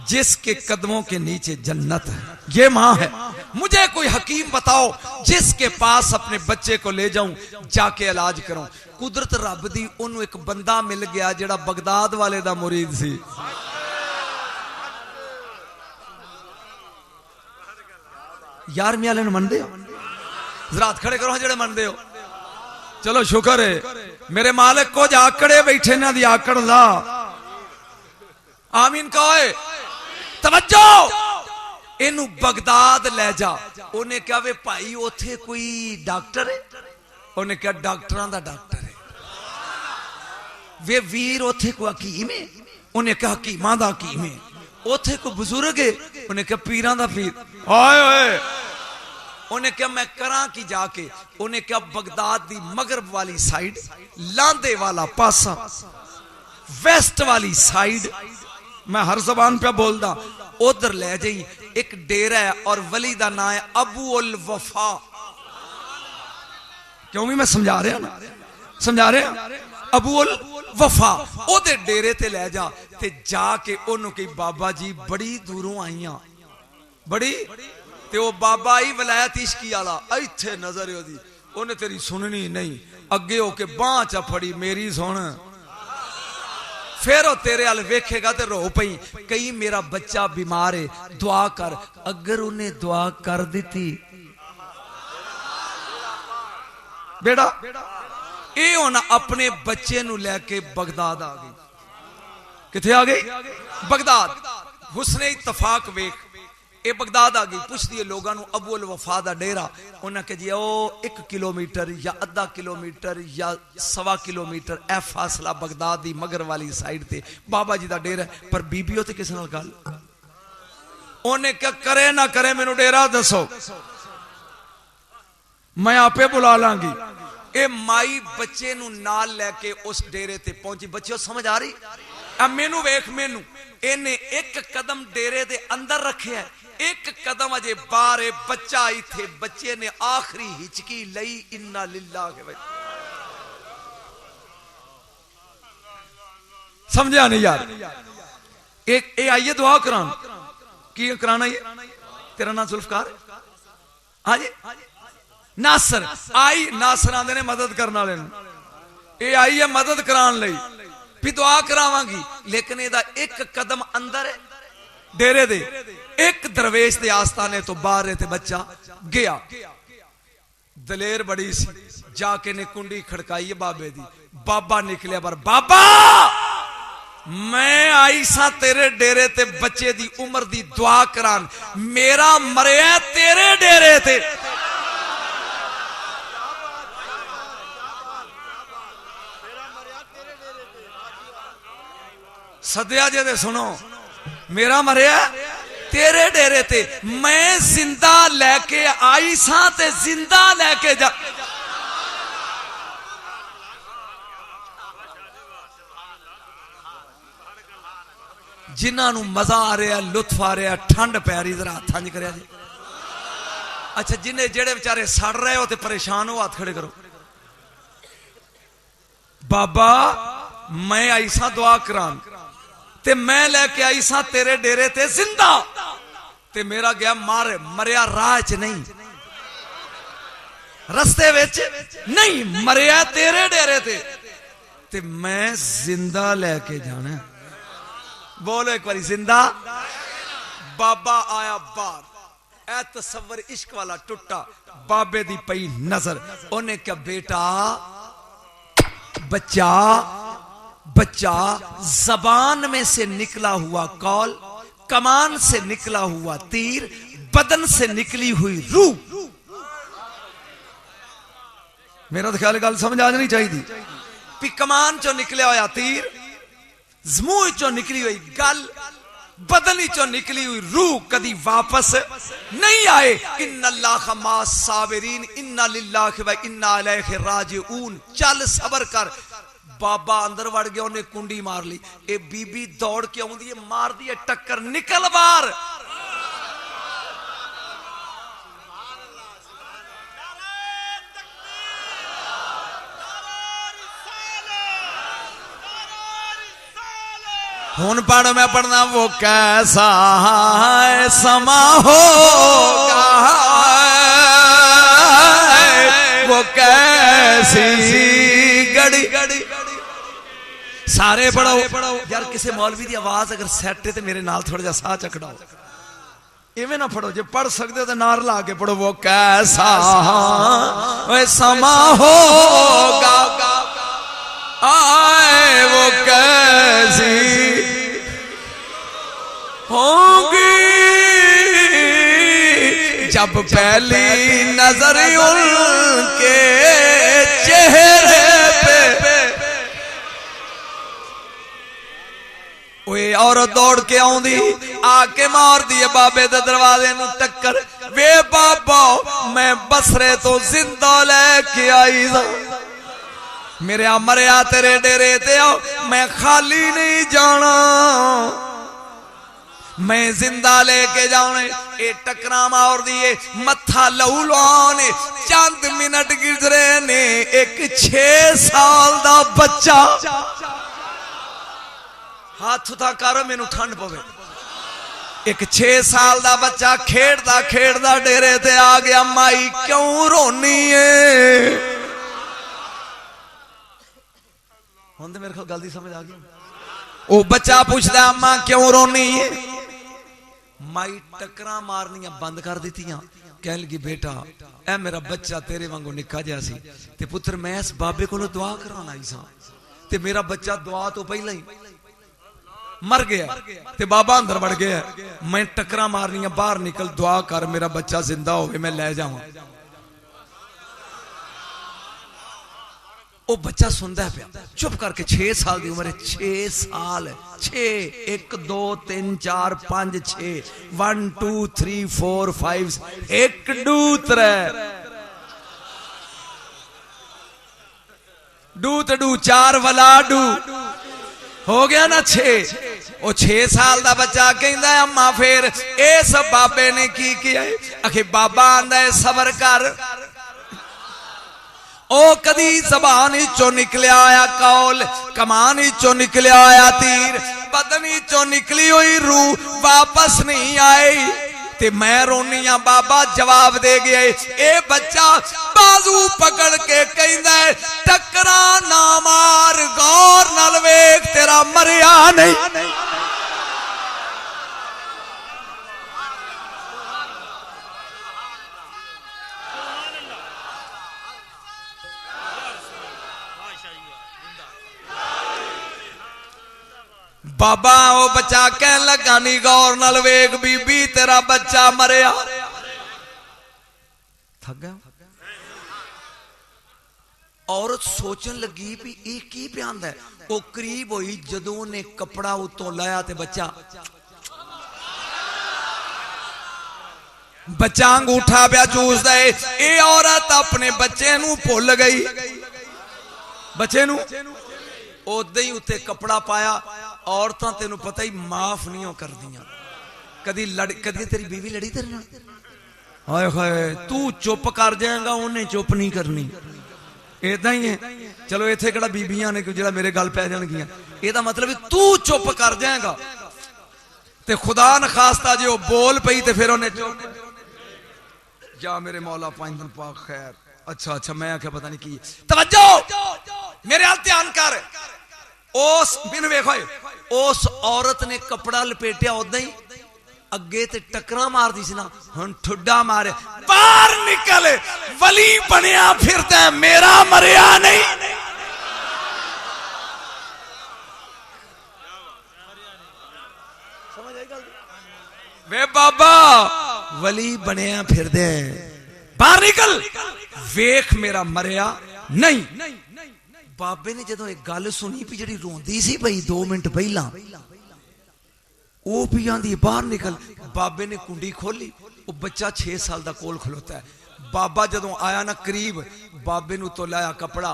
जिसके कदमों के नीचे जन्नत है, ये मां है। मुझे कोई हकीम बताओ जिसके पास अपने बच्चे को ले जाऊं, जाके इलाज करूं। कुदरत रब दी ओनू एक बंदा मिल गया जेड़ा बगदाद वाले दा मुरीद सी। यार मियां ने मनदे हो? जरा हाथ खड़े करो जेड़े मनदे हो। चलो शुक्र है मेरे मालिक को आकड़े बैठे ना दी आकड़ ला। आमीन कहो। तवज्जो, इनू बगदाद ले जा। उन्हें कहा वे भाई उथे कोई डॉक्टर है? उन्हें कहा डॉक्टरां दा डॉक्टर है। वे वीर उथे कोई हकीम है? उन्हें कहा हकीमां दा हकीम है। उथे कोई बुजुर्ग है? उन्हें कहा पीरां दा पीर। हाय हाय, उन्हें कहा मैं करा की जाके? उन्हें कहा बगदाद दी मगरब वाली साइड, लांदे वाला पासा, वेस्ट वाली साइड, मैं हर जबान पे बोलदा, उधर ले जाई। एक डेरा है और वली दा नाम है अबू उल वफा। क्यों भी मैं समझा रहा ना, समझा रहा। अबू उल वफा ओदे डेरे ते ले जा ते जाके ओनू कही बाबा जी बड़ी दूरों आईयां, बड़ी ते ओ बाबा ही वलायत इश्की आला इत्थे नजर है ओदी। ओने तेरी सुननी नहीं, अगे होके बांह चा फड़ी मेरी सुन। फिर तेरे अल वेखेगा ते रो पई, कहीं मेरा बच्चा बीमार है, दुआ कर। अगर उन्हें दुआ कर दी बेटा, ये होना अपने बच्चे नु लेके बगदाद आ गई। किथे आ गई? बगदाद। हुस्ने इत्तफाक वेख, ये बगदाद आ गई। पुछदी है लोगों को अबू उल वफा दा डेरा। उन्हें कहा जी ओ 1 किलोमीटर या अद्धा किलोमीटर या 1.25 किलोमीटर ए फासला बगदाद दी मगर वाली साइड ते बाबा जी दा डेरा है। पर बीबी ते किस नाल गल? उन्हें क्या करे ना करे मैनू डेरा दसो, मैं आपे बुला लांगी। ए माई बच्चे नु नाल लेके उस डेरे ते पहुंची। बच्चे समझ आ रही? अब मैनू वेख, मैनू इन्हें एक कदम डेरे दे अंदर रखे है, एक कदम अजे बाहर है। बच्चा इथे, बच्चे ने आखिरी हिचकी लई। इन्ना लिल्लाह के भाई, समझा नहीं यार? एक ए आइए दुआ करान की कराना? ये तेरा नाम जुल्फकार? हाँ जी, नासर आई। नासर आंदे ने मदद करने वाले। ये आई है मदद करान लई, भी दुआ करावांगी। लेकिन एदा एक कदम अंदर है डेरे दे, एक दरवेश दे आस्थाने तो बाहर है। ते बच्चा गया, दलेर बड़ी सी, जाके ने कुंडी खड़काई है बाबे दी। बाबा निकलिया पर, बाबा मैं आई सा तेरे डेरे ते बच्चे दी उम्र दी दुआ करान। मेरा मरिया तेरे डेरे ते। सदया जे दे सुनो, मेरा मरिया तेरे डेरे ते, मैं जिंदा लेके आई सा ते जिंदा लेके जा। जिन्होंने मजा आ रहा, लुत्फ आ रहा, ठंड पै रही, जरा हाथ नहीं करिया जी। अच्छा, जिन्हें जेड़े बेचारे सड़ रहे हो ते परेशान हो, हाथ खड़े करो। बाबा मैं आई सा दुआ करान ते मैं लेके आई सा तेरे डेरे ते जिंदा, ते मेरा गया मार, मरिया राह च नहीं, रस्ते विच नहीं, मरिया तेरे डेरे ते मैं जिंदा लेके जाना। बोलो एक बारी जिंदा। बाबा आया बाहर, ऐ तसव्वुर इश्क वाला टुटा। बाबे दी पई नजर, उन्हें क्या बेटा बच्चा बच्चा जबान में से निकला हुआ कौल, कमान से निकला हुआ तीर, बदन से निकली हुई रूह। मेरा तो ख्याल गल समझ आ जानी चाहिए भी कमान चो निकलिया होया तीर, मुंह चो निकली हुई गल, बदन चो निकली हुई रूह कदी वापस नहीं आए। इन्नल्लाह मास साबिरीन इन्ना लिल्लाहि व इन्ना इलैहि राजिऊन। चल सबर कर। बाबा अंदर वड़ गया, उन्हें कुंडी मार ली। ए बीबी दौड़ के आउंदी है, मार दी है टक्कर, निकल बाहर। हुन पढ़ मैं पढ़ना वो कैसा है समा होगा, वो कैसी घड़ी। सारे पढ़ो यार, किसी मौलवी की आवाज अगर सैट है तो मेरे नाल थोड़ा जा साह चकड़ाओ। इवें ना पढ़ो, जो पढ़ सकते हो तो नार ला के पढ़ो। वो कैसा है समा होगा, आए वो कैसी होगी, जब पहली नजर उनके चेहरे पे। और दौड़ के आउंदी, आके मार दिए बाबे दे दरवाजे नू टक्कर। वे बाबा मैं बसरे तो जिंदा लेके आई सा, मेरे आ मरिया तेरे डेरे ते आओ, मैं खाली नहीं जाना, मैं जिंदा लेके जाने। ए टकरा मार दिए, मत्था लहू लुआने। चंद मिनट गुजरे ने, एक 6 साल दा बच्चा, हाथ उठा कर मैनू ठंड पवे। एक 6 साल दा बच्चा खेड़दा खेड़दा डेरे ते आ गया। माई क्यों रोनी है? हुण ते मेरे ख्याल गल दी समझ आ गई। ओ बच्चा पूछदा अम्मा क्यों रोनी है? माई टकरा मारनियां बंद कर दित्तियां। कह लगी बेटा ए मेरा बच्चा तेरे वांगू निक्का जिहा सी ते पुत्र मैं इस बाबे कोलों दुआ करान आई सा ते मेरा बच्चा दुआ तो पहला ही मर गया ते बाबा अंदर बढ़ गया। मैं टकरा मारनियां बाहर निकल, दुआ कर मेरा बच्चा जिंदा होवे, मैं ले जावां। ओ बच्चा सुनता पिया चुप करके। 6 साल की उम्र है, 6 साल, 6 1 2 3 4 5 6 1 2 3 4 5 1 2 3 डू तो डू 4 वाला डू हो गया ना 6। ओ 6 साल का बच्चा कहता अम्मा फिर इस बाबे ने की किया? आखे बाबा आंदा है सबर कर। ओ कदी जबान चो निकलिया आया कौल, कमान चो निकलिया आया तीर, बदन चो निकली हुई रूह वापस नहीं आई ते मैं रोनिया। बाबा जवाब दे गया। ए बच्चा बाजू पकड़ के कहंदा है टकरा ना मार, गौर नाल वेख तेरा मरिया नहीं। बाबा वो बच्चा कह लगा नी गौर नाल वेख बीबी तेरा बच्चा मरिया। थक गया। औरत सोचन लगी भी ये की बयान है। वो करीब हुई जदों ने कपड़ा उतों लाया ते बच्चा अंगूठा पिया चूसदा है। ये औरत अपने बच्चे नू भुल गई, बच्चे नू ओदे ही उत्ते कपड़ा पाया। औरतां तेनू पता ही माफ नहीं कर दियां। कदी कदी तेरी बीवी लड़ी तेरे नाल, हाय हाय तू चुप कर जाएगा, उन्हें चुप नहीं करनी। इदा ही है। चलो इत्थे किहड़ा बीबियां ने जिहड़ा मेरे गल पै जाणगियां। इहदा मतलब तू चुप कर जाएगा ते खुदा न खास्ता जे बोल पई ते फिर उन्हें चुप जा मेरे मौला 5 दिन पाक खैर। अच्छा अच्छा मैं आख्या पता नहीं की। तवज्जो मेरे हाल ध्यान कर। उस बिन वेखो उस औरत ने कपड़ा लपेटिया उदा ही अगे ते टकरा मार दी सी ना, हुण ठुड्डा मारे बाहर निकल वली बनया फिरदा मेरा मरिया नहीं। वे बाबा वली बनया फिर दे, बाहर निकल, वेख मेरा मरिया नहीं। बाबे ने जदों एक गल सुनी भी जी रोंदी सी पई 2 मिनट पहला, वो भी आंदी बाहर निकल। बाबे ने कुंडी खोली, वो बच्चा 6 साल का कोल खलोता है। बाबा जदों आया ना करीब, बाबे नू तो लाया कपड़ा,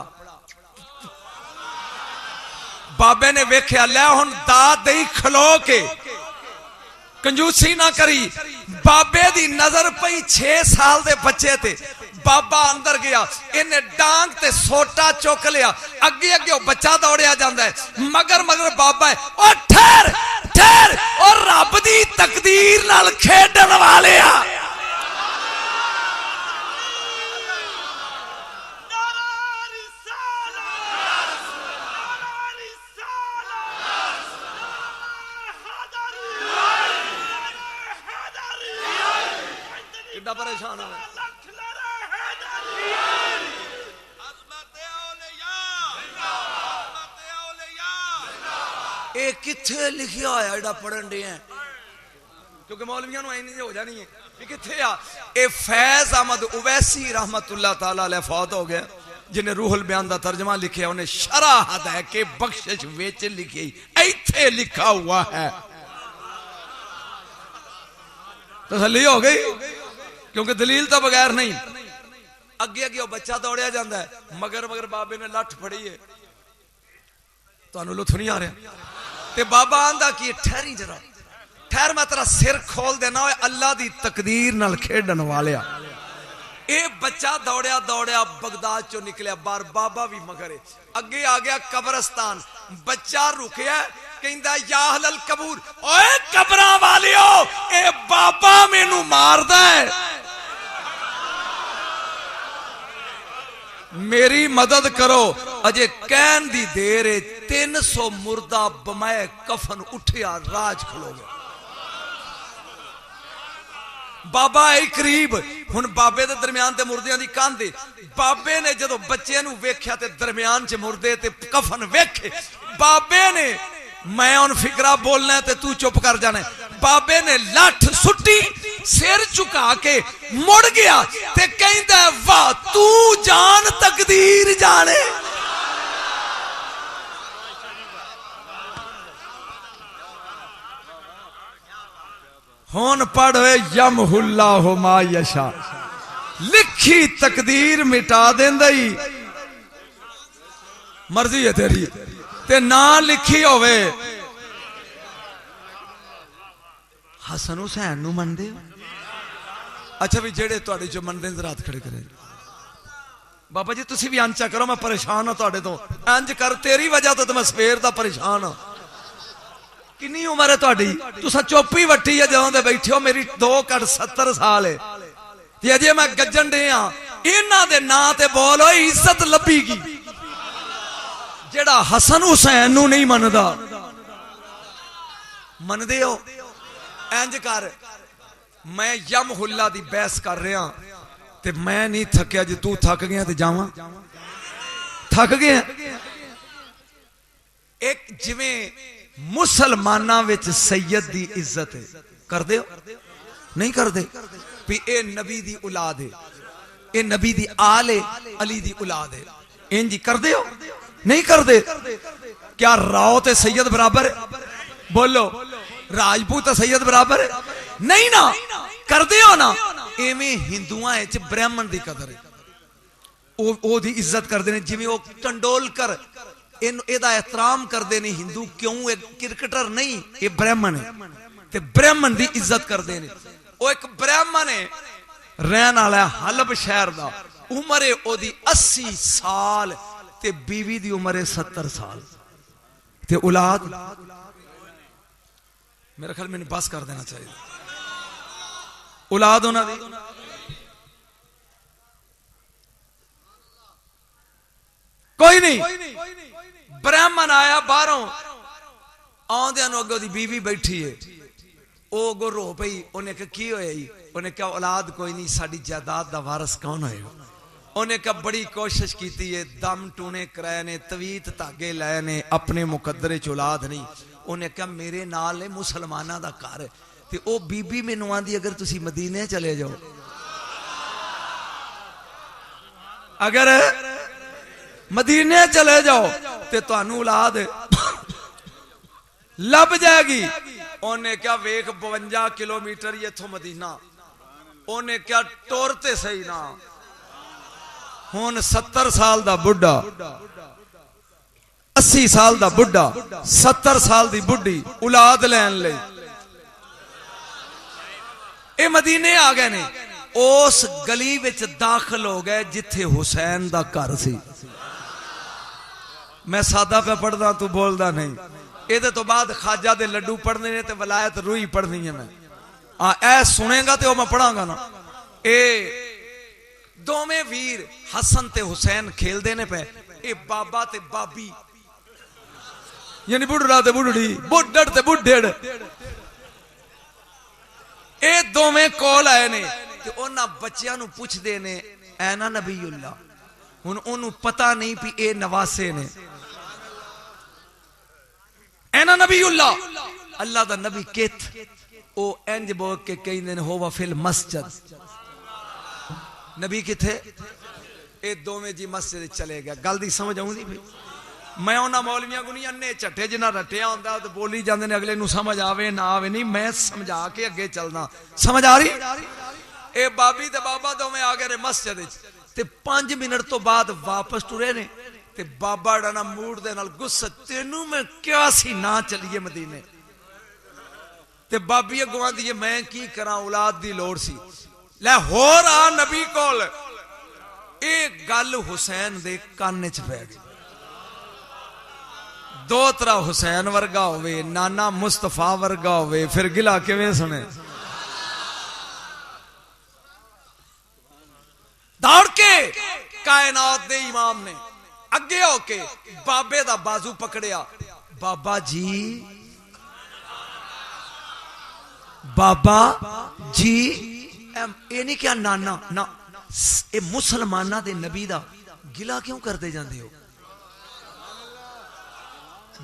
बाबे ने वेख्या लै हुण दात दई खलो के, कंजूसी ना करी। बाबे दी नजर पई 6 साल दे बच्चे ते। बाबा अंदर गया, इन्हें डांग ते सोटा चुक लिया, अगे अगे बच्चा दौड़िया जाता है, मगर मगर बाबा है। ओ ठहर ठहर, और रब दी तकदीर नाल खेडण वाले आ। परेशान हो ये किथे लिखिया होया जेड़ा पढ़न दे हैं, क्योंकि मौलवियां नूं इन्नी हो जानी है कि किथे आ। ये फैज अहमद उवैसी रहमतुल्लाह ताला अलैह फौत हो गया, जिन्हें रूहुल बयान दा तर्जमा लिखिया, उन्हें शरह है कि बख्शिश विच लिखी, इत्थे लिखा हुआ है। तसल्ली हो गई, क्योंकि दलील तो बगैर नहीं। अगे अगे बच्चा दौड़िया जाता है, मगर मगर बाबे ने लठ फड़ी है। तुहानू लुत्फ नहीं आ रहा? ते बाबा आंदा कि ठहरी जरा, ठहर, मैं तेरा सिर खोल देना, अल्लाह दी तकदीर नाल खेडन वाले। ये बच्चा दौड़िया दौड़िया बगदाद चो निकलिया बाहर, बाबा भी मगर अगे आ गया कब्रस्तान। बच्चा रुकया, कहंदा या अहलल कबूर, ओए कब्रां वालियो, ए बाबा मैनू मारदा है, मेरी मदद करो। अजे कहन दी देर 300 मुर्दा बमाए कफन उठिया, राज खलो गया। बाबा आई करीब, हुण बाबे दे दरम्यान ते मुर्दियां दी कंध। बाबे ने जदों बच्चे नूं वेख्या ते दरम्यान च मुर्दे ते कफन वेखे, बाबे ने, मैं हुण फिकरा बोलना ते तू चुप कर जाना। बाबे ने लठ सुट्टी, सिर झुका के मुड़ गया ते कहंदा वाह तू जान तकदीर जाने। हुण पढ़े यमहुल्लाहु मा यशा, लिखी तकदीर मिटा देंदा ही, मर्जी है तेरी, ते ना लिखी होवे। हसन हुसैन नू मनदे हो? अच्छा भी जेड़े तुहाडे चो मनदे ने रात खड़े करे। बाबा जी तुसी भी अंचा करो, मैं परेशान हाँ तुहाडे तो। इंज कर, तेरी वजह तो मैं सवेर दा परेशान हाँ। किन्नी उम्र है तुहाडी? तुसा चोपी वट्टी है जदों दे बैठे हो, मेरी 2 घट 70 साल है ते अजे मैं गज्जन दे हां। इन्हां दे नां ते बोलो, इज्जत लभीगी। जेड़ा हसन हुसैन नू नहीं मनदा, मनदे हो? इंज कर, मैं यमहुल्ला दी बहस कर रहा ते मैं नहीं थकिया, जे तू थक गया ते जावां। थक गया। एक जिवें मुसलमानां विच सैयद दी इज्जत है, कर दे हो? नहीं कर दे भी ए नबी दी औलाद है, ए नबी दी आल है, अली दी औलाद है, इंज कर दे हो? नहीं कर दे। क्या राव ते सैयद बराबर है? बोलो, राजपूत ते सैयद बराबर है? नहीं ना, कर दे हो ना। इवें हिंदुआं विच ब्राह्मण दी कदर है, ओ दी इज्जत करदे ने, जिवें ओ टंडोलकर एदा एहतराम करदे ने हिंदू। क्यों? एक क्रिकेटर नहीं, ये ब्राह्मण है ते ब्राह्मण दी इज्जत करदे ने। ओ एक ब्राह्मण है, रहन वाला हलब शहर दा, उम्र है ओदी 80 साल ते बीवी दी उम्र है 70 साल ते औलाद। मेरा ख्याल मैंने बस कर देना चाहिए। औलाद उन्हां दी कोई नहीं। ब्राह्मण आया बाहरों, आउंदे नु अगे ओदी बीवी बैठी है, ओ अगो रो पई। उन्हें कहा की होया जी? उन्हें कहा औलाद कोई नहीं, साडी जायदाद दा वारिस कौन होएगा? उन्हें कहा बड़ी कोशिश की है, दम टूने कराए ने, तवीत धागे लाए ने, अपने मुकद्दरे च औलाद नहीं। उन्हें कहा मेरे नाल मुसलमाना दा घर, ते ओ बीबी मैनू आंदी अगर तुसी मदीने चले जाओ, अगर मदीने चले जाओ ते तुहानू औलाद लब जाएगी। उन्हें क्या वेख 52 किलोमीटर इथों मदीना, उन्हें क्या टुर ते सही ना। हुण 70 साल दा बुढ़ा, 80 साल दा बुढ़ा, 70 साल दी बुढ़ी औलाद लैन लई ए मदीने आ गए ने। उस गली विच दाखिल हो गए जिथे हुसैन दा घर सी। मैं सादा पे पढ़दा, तू बोलदा नहीं। ਇਹਦੇ ਤੋਂ ਬਾਅਦ ਖਾਜਾ ਦੇ ਲੱਡੂ ਪੜਨੇ ਨੇ ਤੇ ਵਲਾਇਤ ਰੂਹੀ ਪੜਨੀ ਹੈ। ਮੈਂ ਇਹ ਸੁਣੇਗਾ ਤੇ ਉਹ ਮੈਂ ਪੜਾਂਗਾ ਨਾ। ਇਹ ਦੋਵੇਂ ਵੀਰ ਹਸਨ ਤੇ ਹੁਸੈਨ ਖੇਲਦੇ ਨੇ ਪਏ। ਇਹ ਬਾਬਾ ਤੇ ਬਾਬੀ ਯਾਨੀ ਬੁੱਢੜਾ ਤੇ ਬੁੱਢੜੀ, ਬੁੱਢੜ ਤੇ ਬੁੱਢੜ, ਇਹ ਦੋਵੇਂ ਕੋਲ ਆਏ ਨੇ ਤੇ ਉਹਨਾਂ ਬੱਚਿਆਂ ਨੂੰ ਪੁੱਛਦੇ ਨੇ ਐ ਨਾ ਨਬੀਉल्लाह। ਹੁਣ ਉਹਨੂੰ ਪਤਾ ਨਹੀਂ ਵੀ ਇਹ ਨਵਾਸੇ ਨੇ। ऐना नबीउल्लाह, अल्लाह दा नबी कित ओ इंज बोल के कहंदे ने होवा फिल मस्जिद। नबी किथे? ए दोवें जी मस्जिद चले गए। गल दी समझ आउंदी पई? मैं उन्हां मौलवियां को नहीं अन्ने झट्टे जिन्हां रटिया हुंदा ते बोली जांदे ने, अगले नूं समझ आवे ना आवे नहीं, मैं समझा के अगे चलना। समझ आ रही? ए बाबी ते बाबा दोवें आ गए मस्जिद विच ते 5 मिनट तो बाद वापस टुरे ने ते बाबा डाना मूड दे नाल गुस्सा, तेनू मैं क्या सी ना चलिए मदीने। ते बाबी अगों आंदी है मैं की करा, औलाद दी लोड़ सी। लै होर आ नबी कोल। ए गल हुसैन दे कान च पै गई। दोतरा हुसैन वर्गा होवे, नाना मुस्तफा वर्गा होवे, फिर गिला किवें सुने। दौड़ के कायनात दे इमाम ने अगे होके बाबे दा बाजू पकड़िया। बाबा जी, बाबा जी, ए नहीं क्या नाना ना, ए मुसलमाना दे नबी दा गिला क्यों करते जाते हो?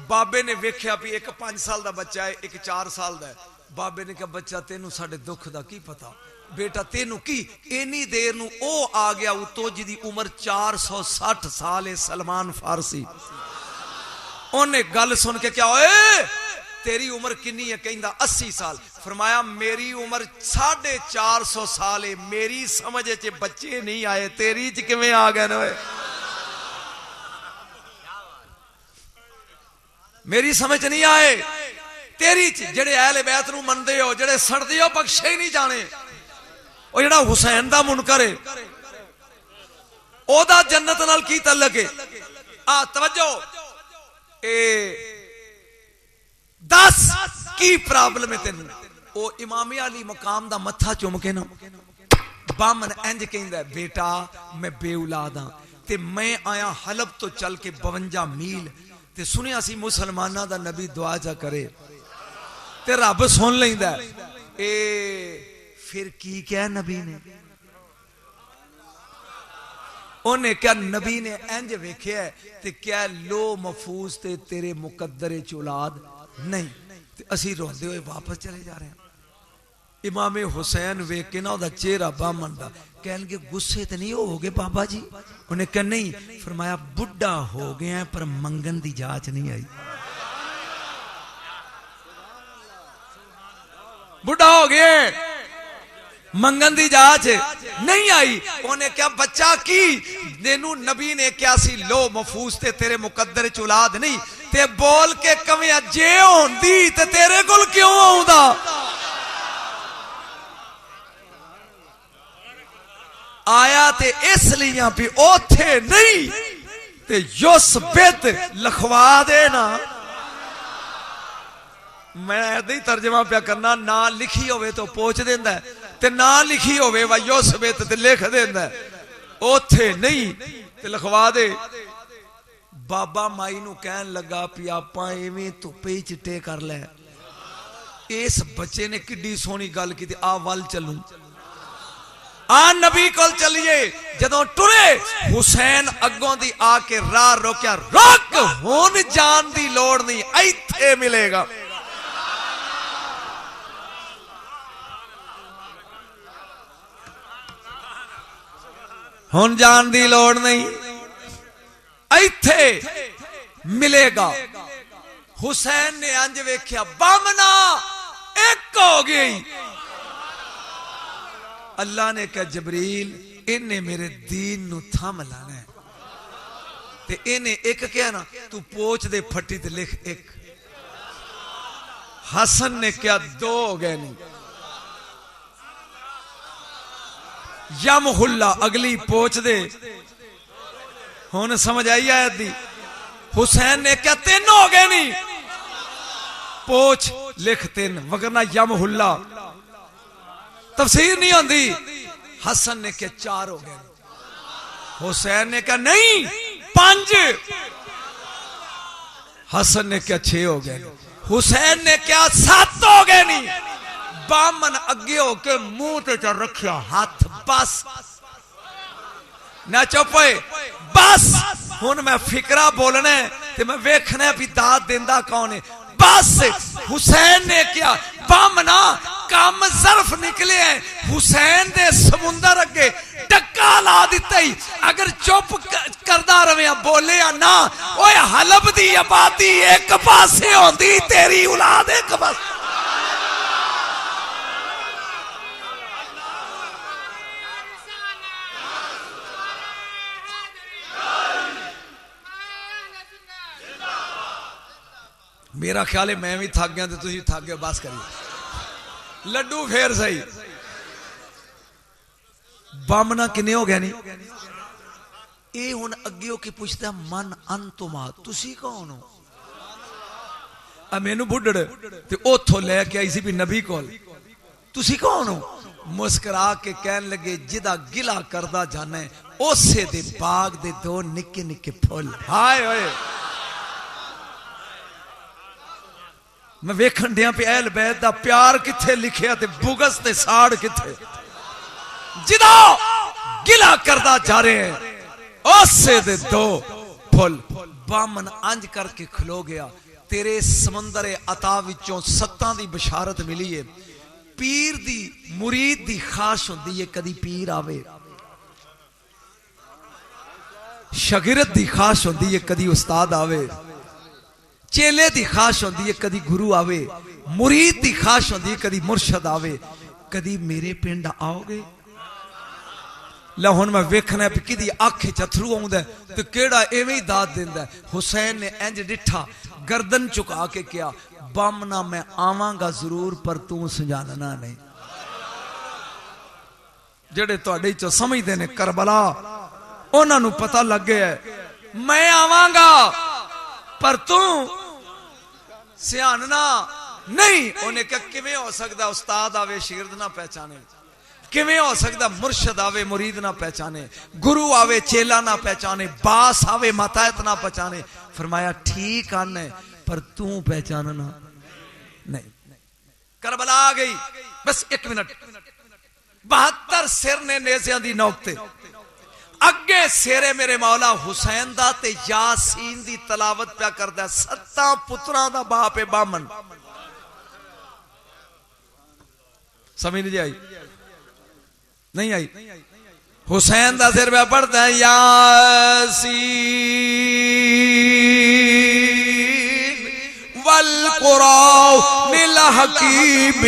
बाबे ने वेख्या भी एक 5 साल दा बच्चा है, एक 4 साल दा है। बाबे ने कहा बच्चा तेनू साडे दुख दा की पता, बेटा तेनू की। इन्नी देर नू ओ आ गया उतो जिदी उम्र 460 साल है, सलमान फारसी। उन्हें गल सुन के क्या होए, तेरी उम्र किन्नी है? कहंदा 80 साल। फरमाया मेरी उम्र 450 साल है, मेरी समझ च बच्चे नहीं आए, तेरी च किवें आ गए ने? मेरी समझ नहीं आए, तेरी च। जेड़े अहले बैत नू मनदे हो, जेड़े सड़दे हो, बख्शे ही नहीं जाने। और जेड़ा हुसैन दा मुनकर है, ओदा जन्नत नाल की तल्लक है? आ तवज्जो, ए दस की प्रॉब्लम है तेनू? ओ इमाम अली मकाम दा मत्था चुम के ना बामन इंज कहंदा, बेटा मैं बेऔलाद हां ते मैं आया हलब तो चल के 52 मील ते सुनिया सी मुसलमाना दा नबी दुआ जा करे ते रब सुन लैंदा। ए फिर की क्या नबी ने? उन्हें क्या नबी ने इंज वेख्या ते क्या लो महफूज ते तेरे मुकद्दरे च औलाद नहीं। ते असी रोंदे हुए वापस चले जा रहे हैं। इमाम हुसैन वेख के ना ओदा चेहरा बामन दा, कहणगे गुस्से ते नहीं होगे बाबा जी? उन्हें कहा नहीं। फरमाया बुढ़ा हो गया पर मंगन दी जांच नहीं आई। बुढ़ा हो गया, मंगन दी जांच नहीं आई। उन्हें क्या बच्चा की तेनू नबी ने क्या सी लो महफूज ते तेरे मुकद्दर च औलाद नहीं ते बोल के कवे जे होंदी ते तेरे कोल क्यों आउंदा? आया ते इसलिए भी ओथे नहीं ते युस बिद लिखवा देना। मैं ऐदा ही तर्जमा पिया करना, ना लिखी होवे तो पोच देंदा ते ना लिखी होवे वा युस बिद ते लिख देंदा। ओथे नहीं ते लिखवा दे। बाबा माई नू कहन लगा भी आपां एवें धुप्पे ही चिट्टे कर लै। इस बच्चे ने किड्डी सोहनी गल की, आ वल चलूं, आ नबी कोल चलिए। जदों टुरे हुसैन अगों दी आके राह रोकिया, रोक हुण जान दी लोड़ नहीं, इत्थे मिलेगा। हुण जान दी लोड़ नहीं, इत्थे मिलेगा। हुसैन ने अंज वेख्या बामना एक हो गई। अल्लाह ने कहा जबरील इन्हें मेरे दीन नू थम लाना है, ते इन्हें एक क्या ना तू पोच दे फट्टी ते लिख एक। हसन ने क्या दो हो गए नहीं। यमहुल्ला अगली पोच दे, हुन समझ आई आयत दी। हुसैन ने क्या तीन हो गए नहीं, पोच लिख तीन, वगरना यमहुल्ला तफसीर नहीं होती। हसन ने क्या चार हो गए, हुसैन ने क्या नहीं पांच, हसन ने क्या छह हो गए, हुसैन ने क्या सात हो गए नहीं। बामन अगे होके मुंह ते च रखिया हाथ, बस ना चुप होए, बस हुन मैं फिकरा बोलना है ते मैं वेखना भी दाद देंदा कौन है। बस हुसैन ने क्या बामना काम ज़र्फ निकले हैं, हुसैन दे समुंदर अगे टक्का ला दिता ही। अगर चुप करदा रहे बोले या ना, ओए हलब दी आबादी एक पासे होंदी, तेरी औलाद एक पासे। मेरा ख्याल है मैं भी थक गया तो तुम थक गए, बस करिए। लड्डू फेर सही। बामना किन्ने हो गया नहीं, ये हुन अगे होके पूछता मन अंतुमा तुसी कौन हो। मैनू बुढ़ड़ ते उथों लैके आई सी भी नबी कोल, तुसी कौन हो। मुस्कुरा के कहन लगे जिदा गिला करदा जाना है उसे दे बाग दे दो निक्के निक्के फुल। हाय ओए मैं वेखन दिया पे अहल बैत दा प्यार किथे लिखिया ते बुगस ते साड़ किथे। जिदा गिला करदा जा रहे हैं उसे दे दो फुल। बामन अंज करके खलो गया। तेरे समंदर अता विचों सत्तां दी बशारत मिली है। पीर दी मुरीद दी खाश होंदी है, कदी पीर आवे। शागिर्द दी खाश होंदी है, कदी उस्ताद आवे। चेले दी खाश होंदी है, कदी गुरु आवे। मुरीद दी खाश होंदी है, कदी मुर्शद आवे। कदी मेरे पिंड आओगे। ला हुन मैं वेखना भी किदी अख च अथरू आउंदा ते केड़ा एवें ही दाद दिंदा। हुसैन ने इंज डिठा, गर्दन झुका के क्या बामना मैं आवांगा जरूर पर तू सुजानना नहीं। जेड़े तुहाडे चो समझदे ने करबला उन्हां नूं पता लग गया मैं आवांगा पर तू सियानना नहीं। उन्हें क्या किवें हो सकदा उस्ताद आवे शागिर्द ना पहचाने, किवें हो सकदा मुर्शद आवे मुरीद ना पहचाने, गुरु आवे चेला ना पहचाने, बास आवे मातायत ना पहचाने। फरमाया ठीक आने पर तू पहचानना नहीं। करबला आ गई, बस एक मिनट। 72 सिर ने नेज़ियां दी नोक ते अगे सेरे मेरे मौला हुसैन दा ते यासीन दी तलावत पिया करदा। 7 पुत्रां दा बाप है बामन। समझ नहीं आई, नहीं आई। हुसैन दा सिर पे पढ़ता है यासीन वल कुरानिल हकीम